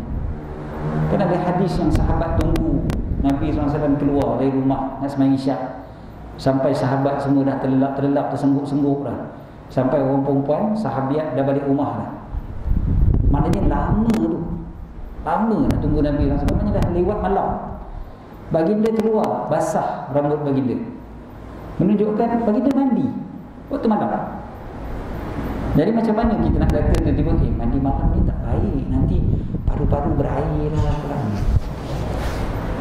Kan ada hadis yang sahabat tunggu Nabi SAW keluar dari rumah nak sembahyang isyak, sampai sahabat semua dah terlelap, tersengguk-sengguk dah. Sampai orang perempuan sahabiat dah balik rumah dah. Maknanya lama tu, lama nak tunggu Nabi SAW. Maknanya dah lewat malam. Baginda keluar, basah rambut baginda, menunjukkan baginda mandi waktu malam. Jadi macam mana kita nak kata tiba-tiba mandi malam ni tak baik, nanti paru-paru berair lah.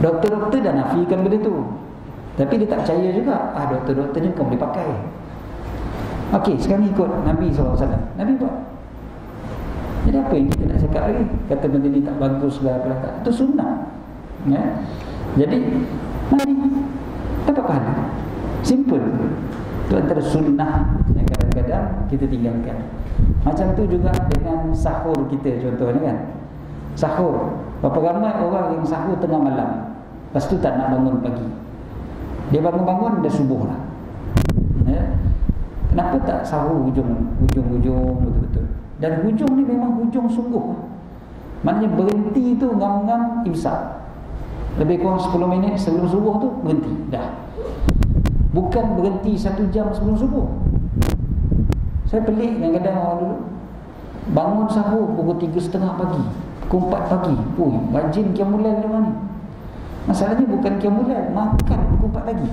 Doktor-doktor dah nafikan benda tu, tapi dia tak percaya juga. Doktor-doktor ni bukan boleh pakai. Okey, sekarang ikut Nabi SAW. Nabi buat. Jadi apa yang kita nak cakap lagi? Kata benda ni tak bagus lah, apalah tak. Itu sunnah, ya? Jadi mandi dapat pahala. Simple. Itu antara sunnah yang kadang-kadang kita tinggalkan. Macam tu juga dengan sahur kita contohnya kan. Sahur, berapa ramai orang yang sahur tengah malam, lepas tu tak nak bangun pagi. Dia bangun-bangun dah subuh lah, ya? Kenapa tak sahur hujung betul-betul? Dan hujung ni memang hujung sungguh. Maknanya berhenti tu ngam-ngam imsak, lebih kurang 10 minit sebelum subuh tu berhenti dah. Bukan berhenti 1 jam sebelum subuh. Saya pelik kadang-kadang orang dulu bangun sahur pukul 3.30 pagi, pukul 4 pagi. Rajin Qiyamul-Lail dia ni. Masalahnya bukan Qiyamul-Lail, makan pukul 4 pagi.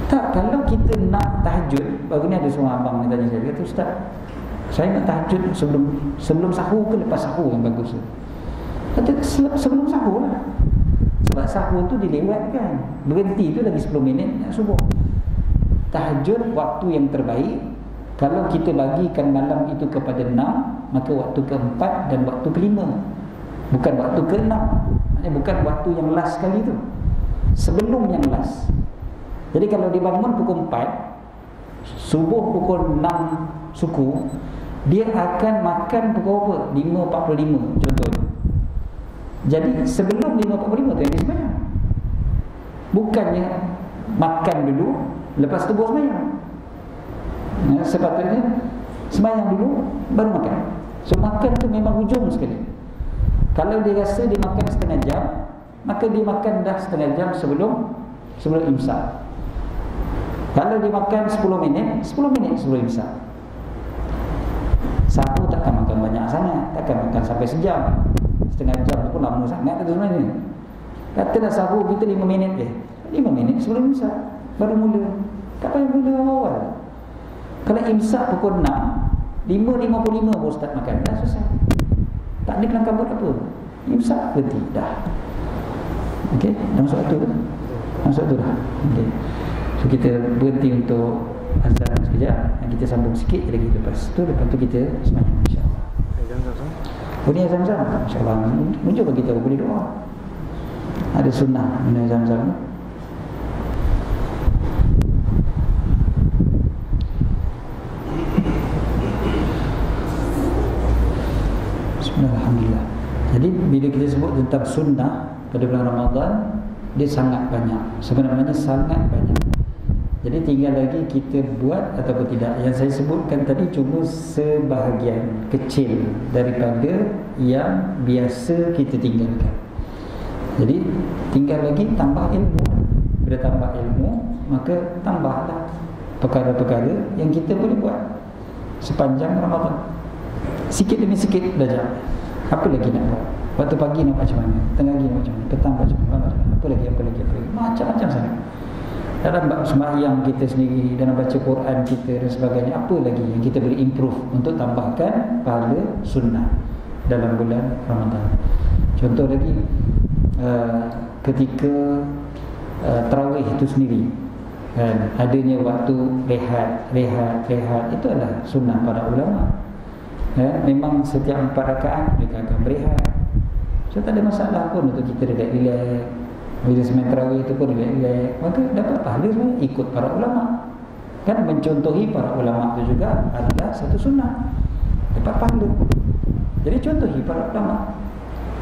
Tak, kalau kita nak tahajud, baru ni ada seorang abang yang tanya saya, dia kata, Ustaz, saya nak tahajud sebelum sahur ke lepas sahur yang bagus? Kata sebelum sahur lah. Sebab sahur tu dilewatkan, berhenti tu lagi 10 minit nak subuh. Tahajud waktu yang terbaik, kalau kita bagikan malam itu kepada 6, maka waktu ke-4 dan waktu ke-5, bukan waktu ke-6. Maksudnya bukan waktu yang last sekali tu, sebelum yang last. Jadi kalau dibangun pukul 4, subuh pukul 6 suku, dia akan makan pukul apa? 5.45 contohnya. Jadi sebelum 5.45 tu yang dia sembahyang. Bukannya makan dulu lepas tu baru sembahyang, ya, sepatutnya sembahyang dulu baru makan. So makan tu memang hujung sekali. Kalau dia rasa dia makan setengah jam, maka dia makan dah setengah jam sebelum imsak. Kalau dia makan 10 minit sebelum imsak. Sahur takkan makan banyak sangat, takkan makan sampai sejam. Setengah jam pun lama sangat tu sebenarnya. Katalah sahur kita 5 minit je, 5 minit sebelum imsak baru mula. Tak payah mula awal. Kalau imsak pukul 6, 5.55 baru start makan, dah selesai. Tak ada kelangkang buat apa, imsak berhenti dah. Okey, masuk tu dah. Masuk tu dah. Okey. So kita berhenti untuk azan sekejap, dan kita sambung sikit lagi lepas tu kita sembahyang insya-Allah. Bunyi Zam-Zam, insya-Allah muncul bagi kita boleh doa. Ada sunnah minum Zam-Zam. Bismillahirrahmanirrahim. Jadi bila kita sebut tentang sunnah pada bulan Ramadan, dia sangat banyak. Sebenarnya sangat banyak. Jadi tinggal lagi kita buat ataupun tidak. Yang saya sebutkan tadi cuma sebahagian kecil daripada yang biasa kita tinggalkan. Jadi tinggal lagi tambah ilmu. Bila tambah ilmu, maka tambahlah perkara-perkara yang kita boleh buat sepanjang Ramadan. Sikit demi sikit belajar. Apa lagi nak buat? Waktu pagi nak macam mana? Tengah pagi nak macam mana? Petang macam mana? Apa lagi? Macam-macam sangat. Dalam sembahyang kita sendiri, dalam baca Quran kita dan sebagainya, apa lagi yang kita boleh improve untuk tambahkan pahala sunnah dalam bulan Ramadan. Contoh lagi, ketika tarawih itu sendiri, kan, adanya waktu rehat itu adalah sunnah para ulama. Memang setiap 4 rakaat mereka akan berehat, so tak ada masalah pun untuk kita relax. Bila sembang tarawih itu pun relax, maka dapat pahala sebenarnya ikut para ulama. Kan mencontohi para ulama itu juga adalah satu sunnah, dapat pahala. Jadi contohi para ulama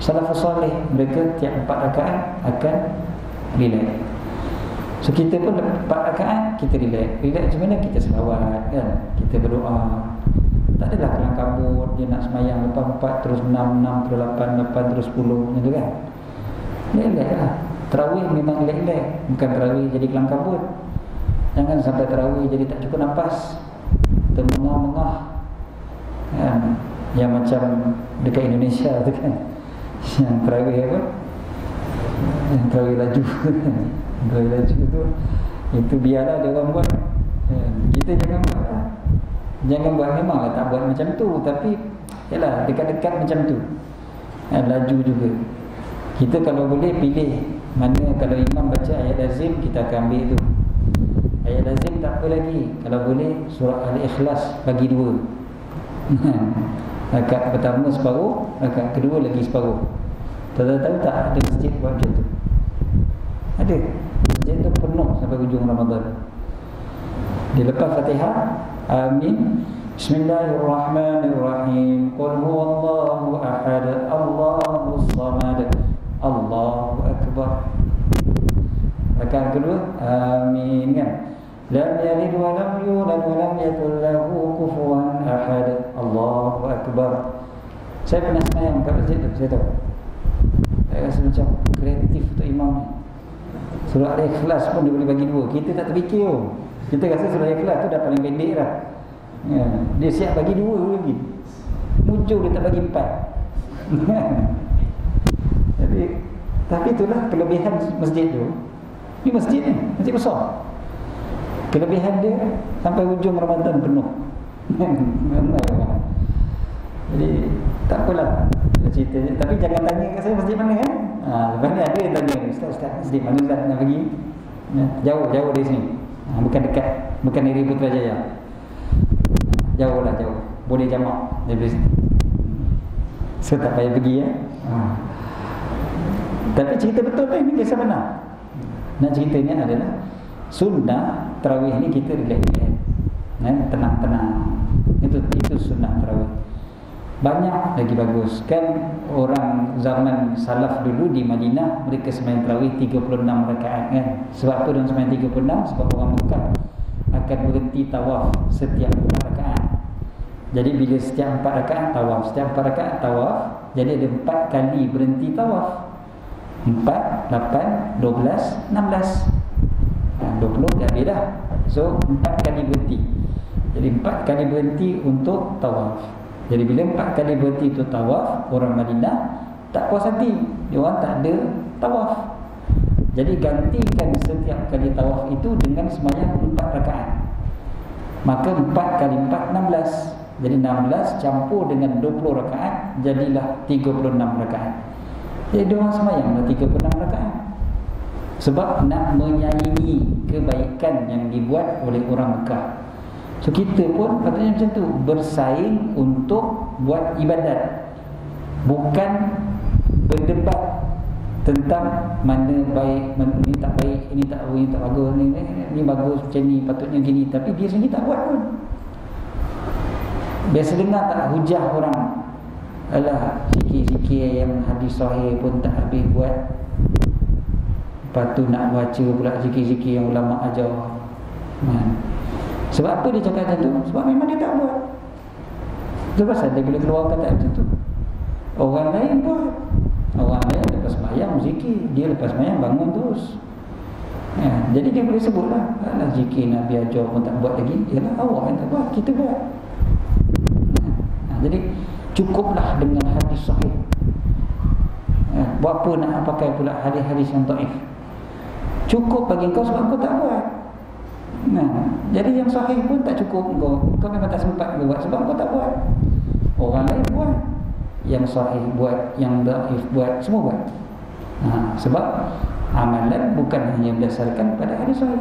salafus salih, mereka tiap 4 rakaat akan relax. So kita pun 4 rakaat kita relax macam mana? Kita selawat, kan, kita berdoa. Tak adalah kelang kabut dia nak semayang lepas 4 terus 6 terus 8 terus 10 macam tu kan. Relax lah. Tarawih memang relax, bukan tarawih jadi kelang kabut. Jangan sampai tarawih jadi tak cukup nafas, termengah-mengah, kan? Yang macam dekat Indonesia tu kan, yang tarawih apa? Yang tarawih laju kan? Tarawih laju tu, itu biarlah dia orang buat, kita jangan buat lah. Jangan buat, memanglah tak buat macam tu, tapi yalah dekat-dekat macam tu, laju juga. Kita kalau boleh pilih mana, kalau imam baca ayat lazim kita akan ambil tu. Ayat lazim tak apa lagi, kalau boleh surah Al-Ikhlas bagi 2. Rakaat pertama separuh, rakaat kedua lagi separuh. Tahu-tahu tak ada masjid buat macam tu? Ada. Masjid tu penuh sampai hujung Ramadan. Dia lepas Fatihah, amin, Bismillahirrahmanirrahim, Qul huwallahu ahad, Allahus samad, Allahu akbar. Rakaat kedua, amin, kan? Lam yalid wa lam yulad wa lam yakul lahu kufuwan ahad, Allahu akbar. Saya pernah sembahyang kat masjid tu, saya tahu. Saya rasa macam kreatif untuk imam ni. Surah Al-Ikhlas pun dia boleh bagi 2. Kita tak terfikir pun. Kita rasa surah Al-Ikhlas tu dah paling pendek dah. Dia siap bagi 2 lagi. Muncul dia tak bagi 4. Tapi itulah kelebihan masjid tu. Ini masjid ni, masjid besar. Kelebihan dia sampai hujung Ramadan penuh. Jadi tak apalah cerita. Tapi jangan tanya kat saya masjid mana kan. Lepas ni ada yang tanya, Ustaz masjid mana Ustaz nak pergi? Jauh dari sini. Bukan dekat, bukan dari Putrajaya. Jauh. Boleh jamak dari sini. So tak payah pergi ya. Tapi cerita betul ni kisah benar. Nak ceritanya adalah sunnah tarawih ni kita relax, tenang-tenang. Itu sunnah tarawih. Banyak lagi bagus. Kan orang zaman salaf dulu di Madinah, mereka sembahyang tarawih 36 rakaat kan. Sebab apa dia sembahyang 36? Sebab orang Mekah akan berhenti tawaf setiap 4 rakaat. Jadi bila setiap 4 rakaat tawaf, setiap 4 rakaat tawaf, jadi ada 4 kali berhenti tawaf. 4, 8, 12, 16, 20 dah habis dah. So 4 kali berhenti. Jadi 4 kali berhenti untuk tawaf. Jadi bila 4 kali berhenti untuk tawaf, orang Madinah tak puas hati, dia orang tak ada tawaf. Jadi gantikan setiap kali tawaf itu dengan sembahyang 4 rakaat. Maka 4 kali 4, 16. Jadi 16 campur dengan 20 rakaat, jadilah 36 rakaat. Jadi dia orang sembahyanglah 36 rakaat. Sebab nak menyaingi kebaikan yang dibuat oleh orang Mekah. So kita pun patutnya macam tu, bersaing untuk buat ibadat. bukan berdebat tentang mana baik, mana ini tak baik, ini tak bagus, ini bagus macam ni, patutnya gini, tapi dia sendiri tak buat pun. Biasa dengar tak hujah orang, alah zikir-zikir yang hadis sahih pun tak habis buat, lepas tu nak baca pula zikir-zikir yang ulama ajar. Sebab apa dia cakap macam tu? Sebab memang dia tak buat. Itu pasal dia boleh keluar kata macam tu. Orang lain buat, orang lain lepas sembahyang zikir, dia lepas sembahyang bangun terus. Jadi dia boleh sebutlah, alah zikir Nabi ajar pun tak buat lagi. Yalah awak yang tak buat, kita buat. Jadi cukuplah dengan hadis sahih. Buat apa nak pakai pula hadis-hadis yang dhaif? Cukup bagi kau sebab kau tak buat. Jadi yang sahih pun tak cukup kau memang tak sempat buat sebab kau tak buat. Orang lain buat, yang sahih buat, yang dhaif buat, semua buat. Sebab amalan bukan hanya berdasarkan pada hadis sahih.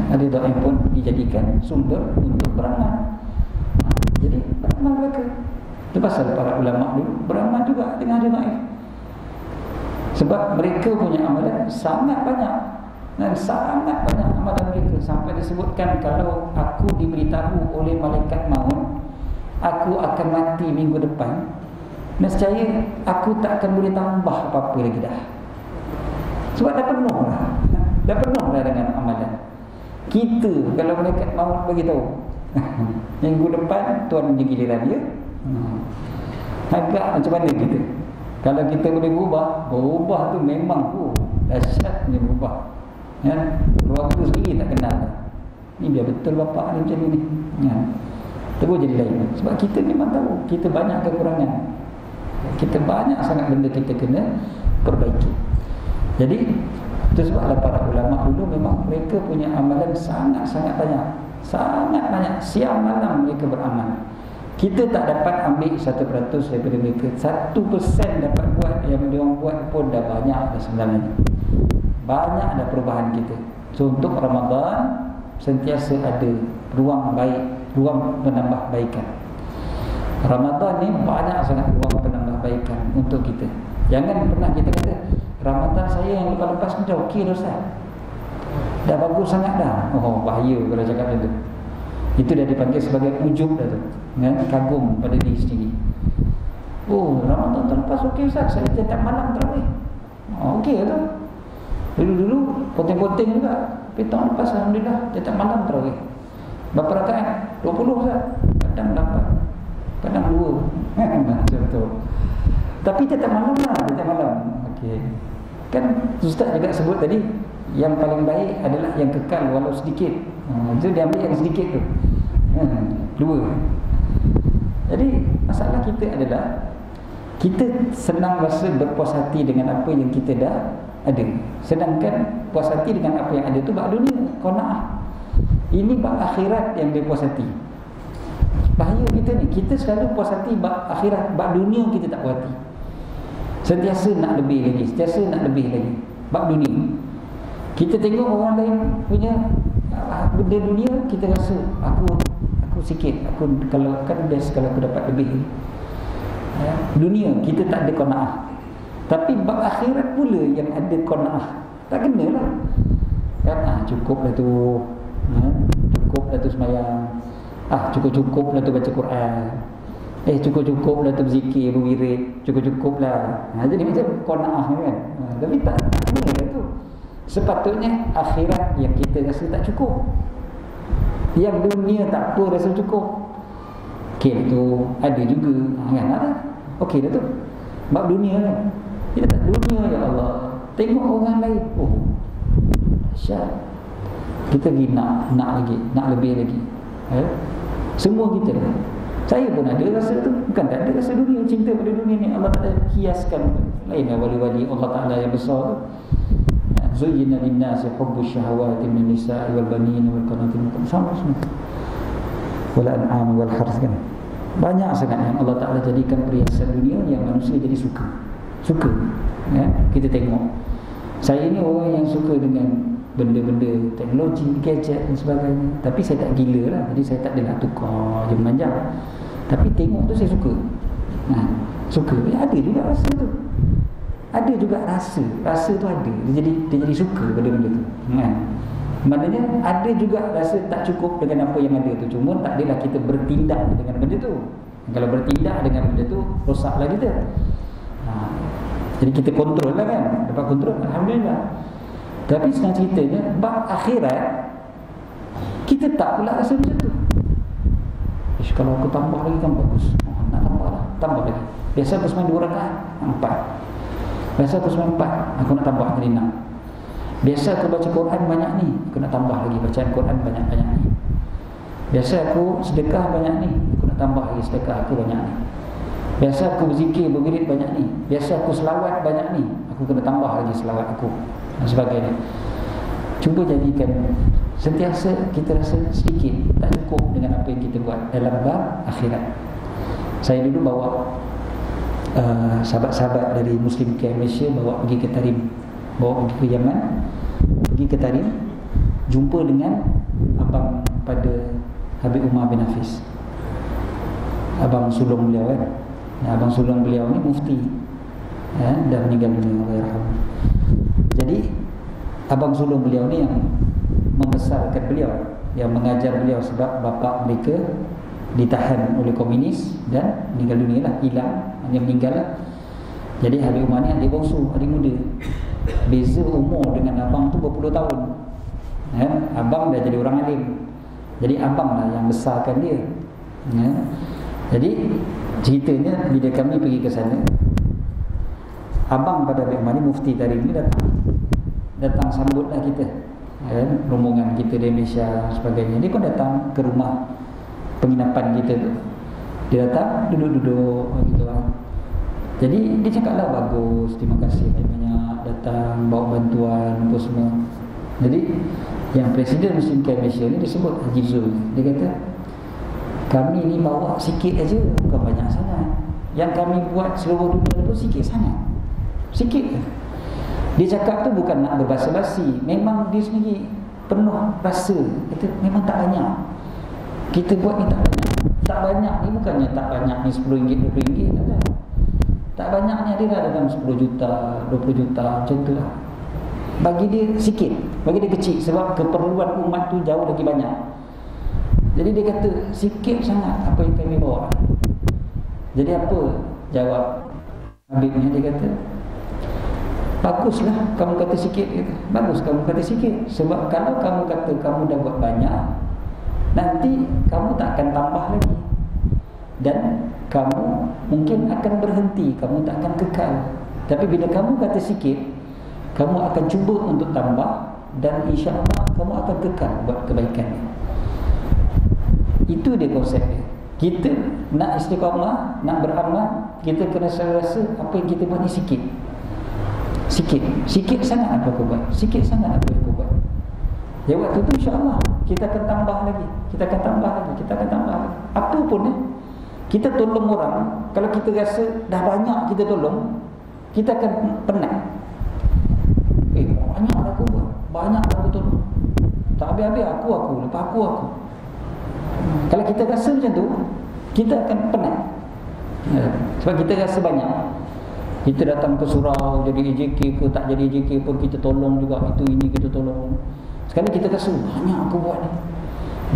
Hadis dhaif pun dijadikan sumber untuk beramal. Jadi beramal mereka. Itu pasal para ulama dulu beramal juga dengan hadis dhaif. Sebab mereka punya amalan sangat banyak, dan sangat banyak amalan mereka, sampai disebutkan kalau aku diberitahu oleh malaikat maut aku akan mati minggu depan, nescaya aku tak akan boleh tambah apa-apa lagi dah. Sebab dah penuh lah, dah penuh lah dengan amalan. Kita kalau malaikat maut beritahu minggu depan Tuhan punya giliran dia, agak macam mana kita? Kalau kita boleh berubah tu memang dahsyat punya berubah. Keluarga sendiri tak kenal. Ni biar betul bapak ni macam ni. Terus jadi lain. Sebab kita memang tahu kita banyak kekurangan. Kita banyak sangat benda kita kena perbaiki. Jadi itu sebablah para ulama dulu memang mereka punya amalan sangat-sangat banyak. Sangat banyak. Siang malam mereka beramal. Kita tak dapat ambil 1% daripada mereka. 1% dapat buat yang dia orang buat pun dah banyak dah sebenarnya. Banyak dah perubahan kita. So untuk Ramadan sentiasa ada ruang baik, ruang penambah baikan. Ramadan ni banyak sangat ruang penambah baikan untuk kita. Jangan pernah kita kata Ramadan saya yang lepas-lepas ni dah okey dah Ustaz, dah bagus sangat dah. Bahaya kalau cakap macam tu. Itu dah dipanggil sebagai ujub dah tu, kagum pada diri sendiri. Ramadan terlepas okey Ustaz, saya tiap malam tarawih. Okey tu. Dulu-dulu ponteng-ponteng juga, tapi tahun lepas alhamdulillah tiap malam tarawih. Berapa rakaat? 20 Ustaz. Kadang 8, kadang 2. Macam tu. Tapi tiap malam lah, tiap malam. Okey. Kan Ustaz juga sebut tadi, yang paling baik adalah yang kekal walau sedikit. Itu dia ambil yang sedikit tu. 2. Jadi masalah kita adalah kita senang rasa berpuas hati dengan apa yang kita dah ada. Sedangkan puas hati dengan apa yang ada tu bab dunia, qanaah. Ini bab akhirat yang berpuas hati. Bahaya kita ni, kita selalu puas hati bab akhirat, bab dunia kita tak puas hati. Sentiasa nak lebih lagi, sentiasa nak lebih lagi. Bab dunia. Kita tengok orang lain punya benda dunia, kita rasa aku sikit, aku kalau kan best kalau aku dapat lebih. Dunia kita tak ada qanaah. Tapi bab akhirat pula yang ada qanaah. Tak kenalah. Kan cukuplah tu. Cukuplah tu sembahyang. Cukup-cukuplah tu baca Quran. Cukup-cukuplah tu berzikir, berwirid. Cukup-cukuplah. Jadi macam qanaah kan. Tapi tak kenalah tu. Sepatutnya akhirat yang kita rasa tak cukup, yang dunia tak apa rasa cukup. Okey tu ada juga kan, ada. Okey dah tu. Bab dunia kan. Kita tak dunia ya Allah. Tengok orang lain. Dahsyat. Kita pergi nak lagi, nak lebih lagi. Semua kita. Saya pun ada rasa tu. Bukan tak ada rasa dunia, cinta pada dunia ni Allah Taala hiaskan. Lainlah wali-wali Allah Taala yang besar tu. Zuyyina lin-nasi hubbus syahawati min nisa'i wal banin wal qanatir sama semua. Wal an'am wal harth kan. Banyak sangat yang Allah Taala jadikan perhiasan dunia yang manusia jadi suka. Kita tengok. Saya ni orang yang suka dengan benda-benda teknologi, gadget dan sebagainya. Tapi saya tak gila lah. Jadi saya tak ada nak tukar je memanjang. Tapi tengok tu saya suka. Suka. Ada juga rasa tu. Ada juga rasa. Rasa tu ada. Dia jadi suka pada benda tu. Kan? Maknanya ada juga rasa tak cukup dengan apa yang ada tu. Cuma tak adalah kita bertindak dengan benda tu. Kalau bertindak dengan benda tu, rosaklah kita. Jadi kita kontrol lah kan. Dapat kontrol, alhamdulillah. Tapi senang ceritanya, bab akhirat kita tak pula rasa macam tu. Kalau aku tambah lagi kan bagus. Nak tambah lah, tambah lagi. Biasa aku semain 2 rakaat, 4. Biasa aku semain 4, aku nak tambah jadi 6. Biasa aku baca Quran banyak ni, aku nak tambah lagi bacaan Quran banyak-banyak ni. Biasa aku sedekah banyak ni, aku nak tambah lagi sedekah aku banyak ni. Biasa aku berzikir, berwirid banyak ni. Biasa aku selawat banyak ni, aku kena tambah lagi selawat aku dan sebagainya. Cuba jadikan sentiasa kita rasa sedikit tak cukup dengan apa yang kita buat dalam bab akhirat. Saya dulu bawa sahabat-sahabat dari Muslim ke Malaysia, bawa pergi ke Tarim, bawa pergi ke Yaman, pergi ke Tarim, jumpa dengan abang pada Habib Umar bin Hafiz, abang sulung beliau kan. Abang sulung beliau ni mufti, dah meninggal dunia, Allahyarham. Jadi abang sulung beliau ni yang membesarkan beliau, yang mengajar beliau, sebab bapa mereka ditahan oleh komunis dan meninggal dunia lah, hilang, hanya meninggal lah. Jadi Habib Umar ni adik bongsu, adik muda, beza umur dengan abang tu berpuluh tahun. Abang dah jadi orang alim, jadi abang lah yang besarkan dia. Jadi ceritanya bila kami pergi ke sana, abang pada Habib Umar ni, mufti Tarim ni datang sambutlah kita, rombongan kita dari Malaysia sebagainya. Dia pun datang ke rumah penginapan kita tu. Dia datang duduk-duduk gitu lah. Jadi dia cakaplah bagus, terima kasih banyak-banyak datang bawa bantuan apa semua. Jadi yang Presiden Muslim Care Malaysia ni disebut Haji Zul. Dia kata, kami ni bawa sikit aja, bukan banyak sangat. Yang kami buat seluruh dunia tu sikit sangat, sikit. Dia cakap tu bukan nak berbasa-basi, memang dia sendiri penuh rasa. Kata memang tak banyak kita buat ni, tak banyak. Tak banyak ni bukannya tak banyak ni RM10, RM20, tak ada. Tak banyak ni ada dalam 10 juta, 20 juta, macam tu lah. Bagi dia sikit, bagi dia kecil, sebab keperluan umat tu jauh lagi banyak. Jadi dia kata sikit sangat apa yang kami bawa. Jadi apa jawab Habib ni? Dia kata, baguslah kamu kata sikit. Kata, bagus kamu kata sikit. Sebab kalau kamu kata kamu dah buat banyak, nanti kamu tak akan tambah lagi, dan kamu mungkin akan berhenti, kamu tak akan kekal. Tapi bila kamu kata sikit, kamu akan cuba untuk tambah, dan insya-Allah kamu akan kekal buat kebaikan. Itu dia konsep dia. Kita nak istiqamah, nak beramal, kita kena rasa apa yang kita buat ni sikit. Sikit sangat apa aku buat, sikit sangat apa yang aku buat. Ya waktu tu insya-Allah kita akan tambah lagi, kita akan tambah lagi, kita akan tambah lagi. Apa pun kita tolong orang, kalau kita rasa dah banyak kita tolong, kita akan penat. Banyak aku buat, banyak aku tolong, tak habis-habis aku, lepas aku. Kalau kita rasa macam tu, kita akan penat. Sebab kita rasa banyak. Kita datang ke surau, jadi AJK ke tak jadi AJK pun kita tolong juga, itu ini kita tolong. Sekali kita rasa banyak aku buat ni.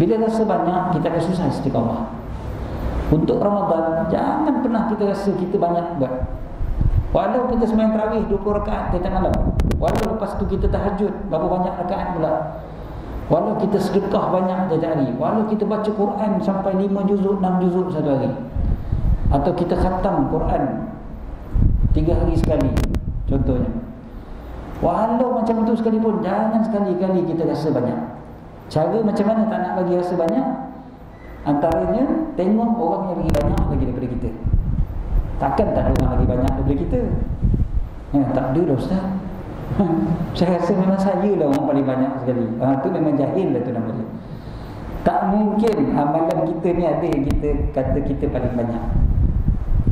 Bila rasa banyak, kita akan susah istiqamah. Untuk Ramadan, jangan pernah kita rasa kita banyak buat. Walau kita sembahyang tarawih 20 rakaat tiap malam, walau lepas tu kita tahajud berapa banyak rakaat pula, walau kita sedekah banyak tiap hari, walau kita baca Quran sampai 5 juzuk, 6 juzuk satu hari, atau kita khatam Quran 3 hari sekali contohnya. Walau macam itu sekalipun, jangan sekali-kali kita rasa banyak. Cara macam mana tak nak bagi rasa banyak? Antaranya tengok orang yang lagi banyak lagi daripada kita. Takkan tak ada orang lagi banyak daripada kita? Tak ada dah Ustaz. Saya rasa memang saya lah orang paling banyak sekali. Itu memang jahil lah tu nama dia. Tak mungkin amalan kita ni ada yang kita kata kita paling banyak.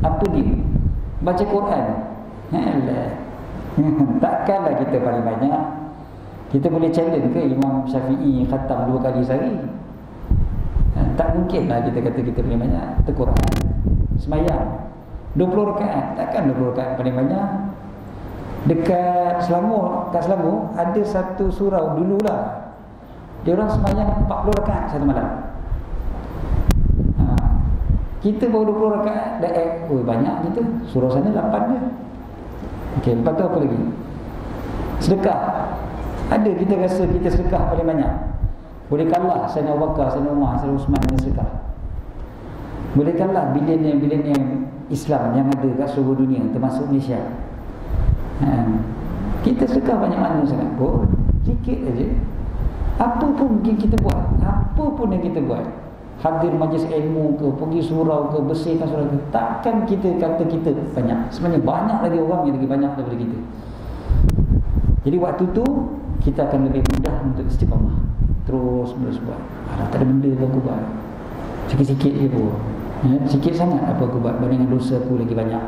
Apa dia? Baca Quran. Takkanlah kita paling banyak. Kita boleh challenge ke Imam Syafi'i khatam 2 kali sehari? Tak mungkin lah kita kata kita paling banyak. Itu Quran. Semayang 20 rakaat. Takkan 20 rakaat paling banyak. Dekat Selangor, kat Selangor ada satu surau dululah. Dia orang sembahyang 40 rakaat satu malam. Kita baru 20 rakaat dah banyak kita. Surau sana 8 je. Okey, lepas tu apa lagi? Sedekah. Ada kita rasa kita sedekah paling banyak. Boleh kalah Sayyidina Abu Bakar, Sayyidina Umar, Sayyidina Uthman dengan sedekah. Boleh kalah bilion-bilion Islam yang ada kat seluruh dunia termasuk Malaysia. Kita sedekah banyak mana sangat. Sikit aja. Apa pun mungkin kita buat, apa pun yang kita buat, hadir majlis ilmu ke, pergi surau ke, bersihkan surau ke, takkan kita kata kita banyak. Sebenarnya banyak lagi orang yang lagi banyak daripada kita. Jadi waktu tu kita akan lebih mudah untuk istiqamah. Terus buat. Tak ada benda yang aku buat. Sikit-sikit je pun. Sikit sangat apa aku buat bandingkan dosa aku lagi banyak.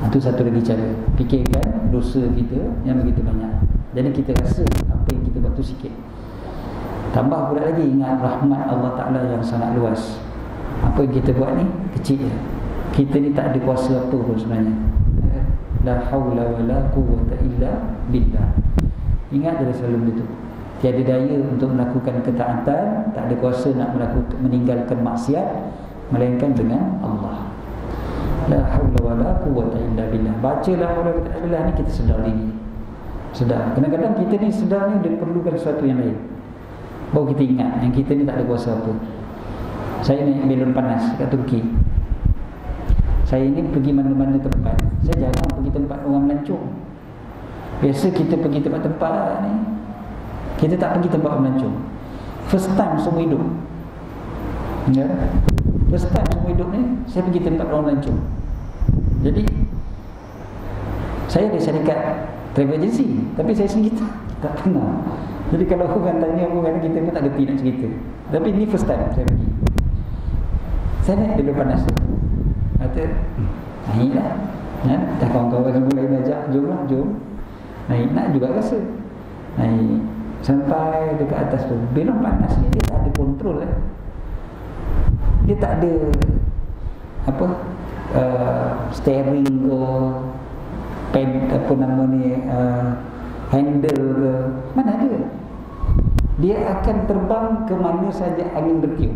Itu satu lagi cara. Fikirkan dosa kita yang begitu banyak. Jadi kita rasa apa yang kita buat tu sikit. Tambah pula lagi ingat rahmat Allah Ta'ala yang sangat luas. Apa yang kita buat ni kecil je. Kita ni tak ada kuasa apa pun sebenarnya. La hawla wa la quwwata illa billah. Ingat je selalu benda tu. Tiada daya untuk melakukan ketaatan, tak ada kuasa nak meninggalkan maksiat melainkan dengan Allah. La hawla wa la quwwata illa billah. Baca la hawla wa la quwwata illa billah ni kita sedar diri. Sedar. Kadang-kadang kita ni sedar ni dia perlukan sesuatu yang lain. Baru kita ingat yang kita ni tak ada kuasa apa. Saya naik belon panas kat Turki. Saya ni pergi mana-mana tempat. Saya jarang pergi tempat orang melancong. Biasa kita pergi tempat-tempat ni, kita tak pergi tempat orang melancong. First time seumur hidup. Ya? First time seumur hidup ni saya pergi tempat orang melancong. Jadi saya ada syarikat travel agency, tapi saya sendiri tak kenal. Jadi kalau orang tanya aku, kadang kita pun tak gerti nak cerita. Tapi ni first time saya pergi. Saya naik belon panas tu. Kata, naiklah. Dah kawan-kawan semua lain ajak, jom. Naik, nak juga rasa. Naik, sampai dekat atas tu. Belon panas ni, dia tak ada kontrol Dia tak ada apa steering ke, apa nama ni, handle ke, mana ada. Dia akan terbang ke mana saja angin bertiup.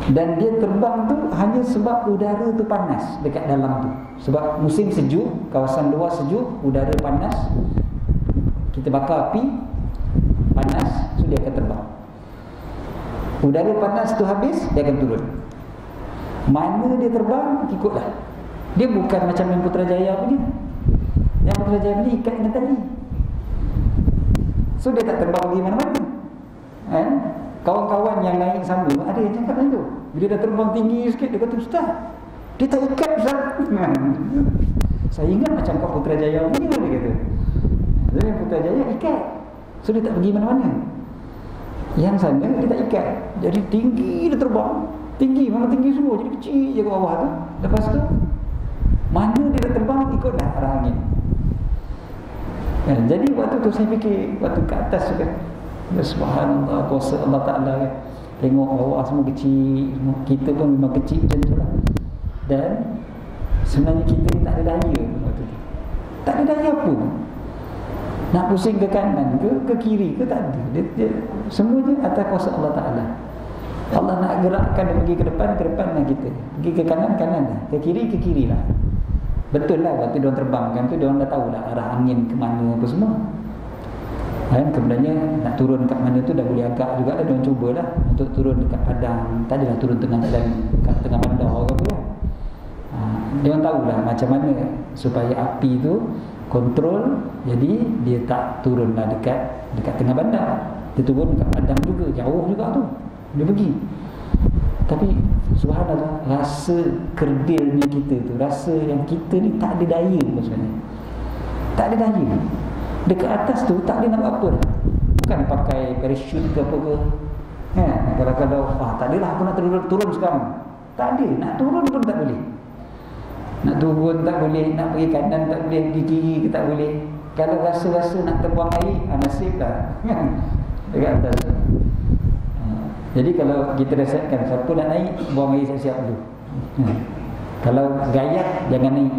Dan dia terbang tu hanya sebab udara tu panas dekat dalam tu. Sebab musim sejuk, kawasan luar sejuk, udara panas, kita bakar api, panas, so dia akan terbang. Udara panas tu habis, dia akan turun. Mana dia terbang, ikutlah. Dia bukan macam yang Putrajaya punya. Yang Putrajaya punya ikat dengan tali. So dia tak terbang pergi mana-mana. Kawan-kawan yang naik sama, ada yang cakap macam tu. Bila dah terbang tinggi sikit, dia kata, Ustaz, dia tak ikat, Ustaz. Saya ingat macam kau Putrajaya punya, dia kata. Jadi Putrajaya ikat, so dia tak pergi mana-mana. Yang sana dia tak ikat. Jadi tinggi dia terbang. Tinggi, memang tinggi semua. Jadi kecil je ke bawah tu. Lepas tu mana dia dah terbang, ikutlah arah angin. Jadi waktu tu saya fikir, waktu kat atas tu kan, ya subhanallah, kuasa Allah Ta'ala kan. Tengok bawah semua kecil, kita pun memang kecil macam tu lah. Dan sebenarnya kita ni tak ada daya waktu tu. Tak ada daya apa. Nak pusing ke kanan ke kiri ke, tak ada. Dia semuanya atas kuasa Allah Ta'ala. Allah nak gerakkan dia pergi ke depan lah kita. Pergi ke kanan lah. Ke kiri lah. Betul lah waktu diorang terbangkan tu, diorang dah tahu lah arah angin ke mana apa semua. Kemudiannya nak turun kat mana tu dah boleh agak juga lah. Diorang cubalah untuk turun dekat padang. Tak adalah turun tengah bandar ke apa lah. Diorang tahulah macam mana supaya api tu kontrol. Jadi dia tak turunlah dekat tengah bandar. Dia turun dekat padang juga, jauh juga tu dia pergi. Tapi subhanallah, rasa kerdilnya kita tu, rasa yang kita ni tak ada daya maksudnya. Tak ada daya. Dekat atas tu tak boleh nak buat apa dah. Bukan pakai parachute ke apa ke. Kalau tak adalah aku nak turun sekarang. Tak ada, nak turun pun tak boleh. Nak turun tak boleh, nak pergi kanan tak boleh, pergi kiri ke tak boleh. Kalau rasa-rasa nak terbuang air, nasib lah. Dekat atas. Jadi kalau kita dah siapkan, siapa nak naik, buang air siap-siap dulu. Kalau gayat jangan naik.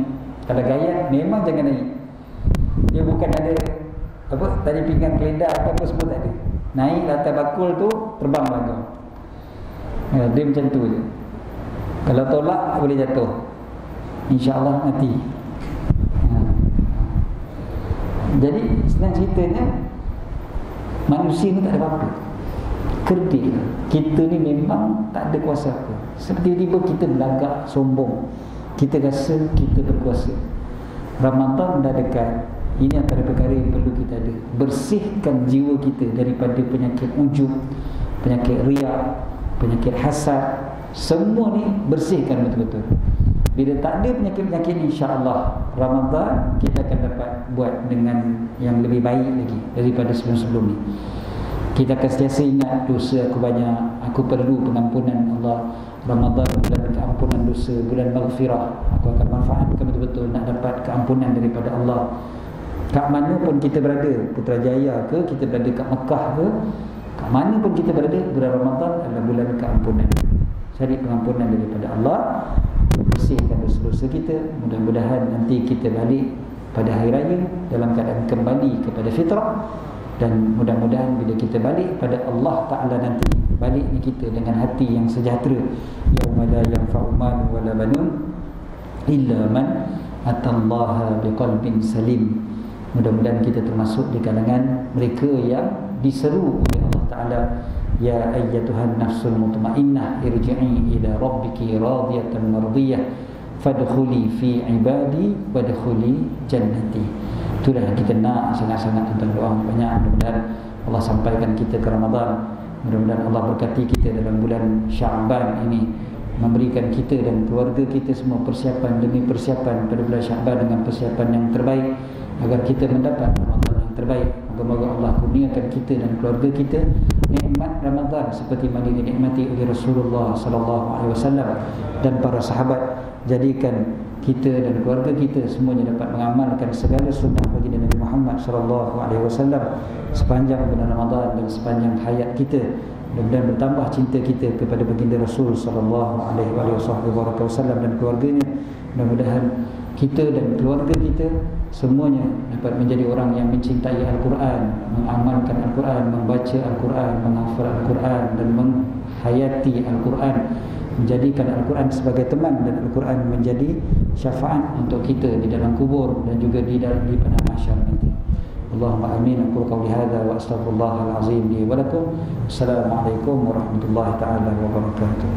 Kalau gayat memang jangan naik. Dia bukan ada apa tadi pinggang keledar apa semua tak ada. Naik atas bakul tu terbang bangau. Dia macam tu je. Kalau tolak boleh jatuh. InsyaAllah mati. Jadi senang ceritanya, manusia ni tak ada apa-apa, kerdil. Kita ni memang tak ada kuasa apa. Tiba-tiba kita belagak, sombong, kita rasa kita berkuasa. Ramadan dah dekat. Ini antara perkara yang perlu kita ada. Bersihkan jiwa kita daripada penyakit ujub, penyakit riak, penyakit hasad. Semua ni bersihkan betul-betul. Bila tak ada penyakit-penyakit ni, insya-Allah Ramadan kita akan dapat buat dengan yang lebih baik lagi daripada sebelum-sebelum ni. Kita akan sentiasa ingat dosa aku banyak, aku perlu pengampunan Allah. Ramadan bulan keampunan dosa, bulan maghfirah. Aku akan manfaatkan betul-betul nak dapat keampunan daripada Allah. Kat mana pun kita berada, Putrajaya ke, kita berada kat Mekah ke, kat mana pun kita berada, bulan Ramadan adalah bulan keampunan. Cari pengampunan daripada Allah, bersihkan dosa-dosa kita. Mudah-mudahan nanti kita balik pada hari raya dalam keadaan kembali kepada fitrah. Dan mudah-mudahan bila kita balik pada Allah Ta'ala nanti, balik ni kita dengan hati yang sejahtera. Yauma la yanfa'u malun wala banun illa man atallaha biqalbin salim. Mudah-mudahan kita termasuk di kalangan mereka yang diseru oleh Allah Ta'ala, ya ayyatuhan nafsul mutmainnah irji'i ila rabbiki radiyatan mardiyah fadkhuli fi ibadi wadkhuli jannati. Itulah yang kita nak sangat-sangat tentang doa banyak. Mudah-mudahan Allah sampaikan kita ke Ramadan. Mudah-mudahan Allah berkati kita dalam bulan Sya'ban ini, memberikan kita dan keluarga kita semua persiapan demi persiapan pada bulan Sya'ban dengan persiapan yang terbaik agar kita mendapat Ramadan yang terbaik. Moga-moga Allah kurniakan kita dan keluarga kita nikmat Ramadan seperti mana dinikmati oleh Rasulullah sallallahu alaihi wasallam dan para sahabat. Jadikan kita dan keluarga kita semuanya dapat mengamalkan segala sunnah baginda Nabi Muhammad sallallahu alaihi wasallam sepanjang bulan Ramadan dan sepanjang hayat kita. Mudah-mudahan bertambah cinta kita kepada baginda Rasul sallallahu alaihi wasallam dan keluarganya. Mudah-mudahan kita dan keluarga kita semuanya dapat menjadi orang yang mencintai Al-Quran, mengamalkan Al-Quran, membaca Al-Quran, menghafal Al-Quran dan menghayati Al-Quran, menjadikan Al-Quran sebagai teman dan Al-Quran menjadi syafaat untuk kita di dalam kubur dan juga di padang mahsyar nanti. Allahumma amin. Aku qauli hadza wa astaghfirullahal azim li wa lakum. Assalamualaikum warahmatullahi taala wabarakatuh.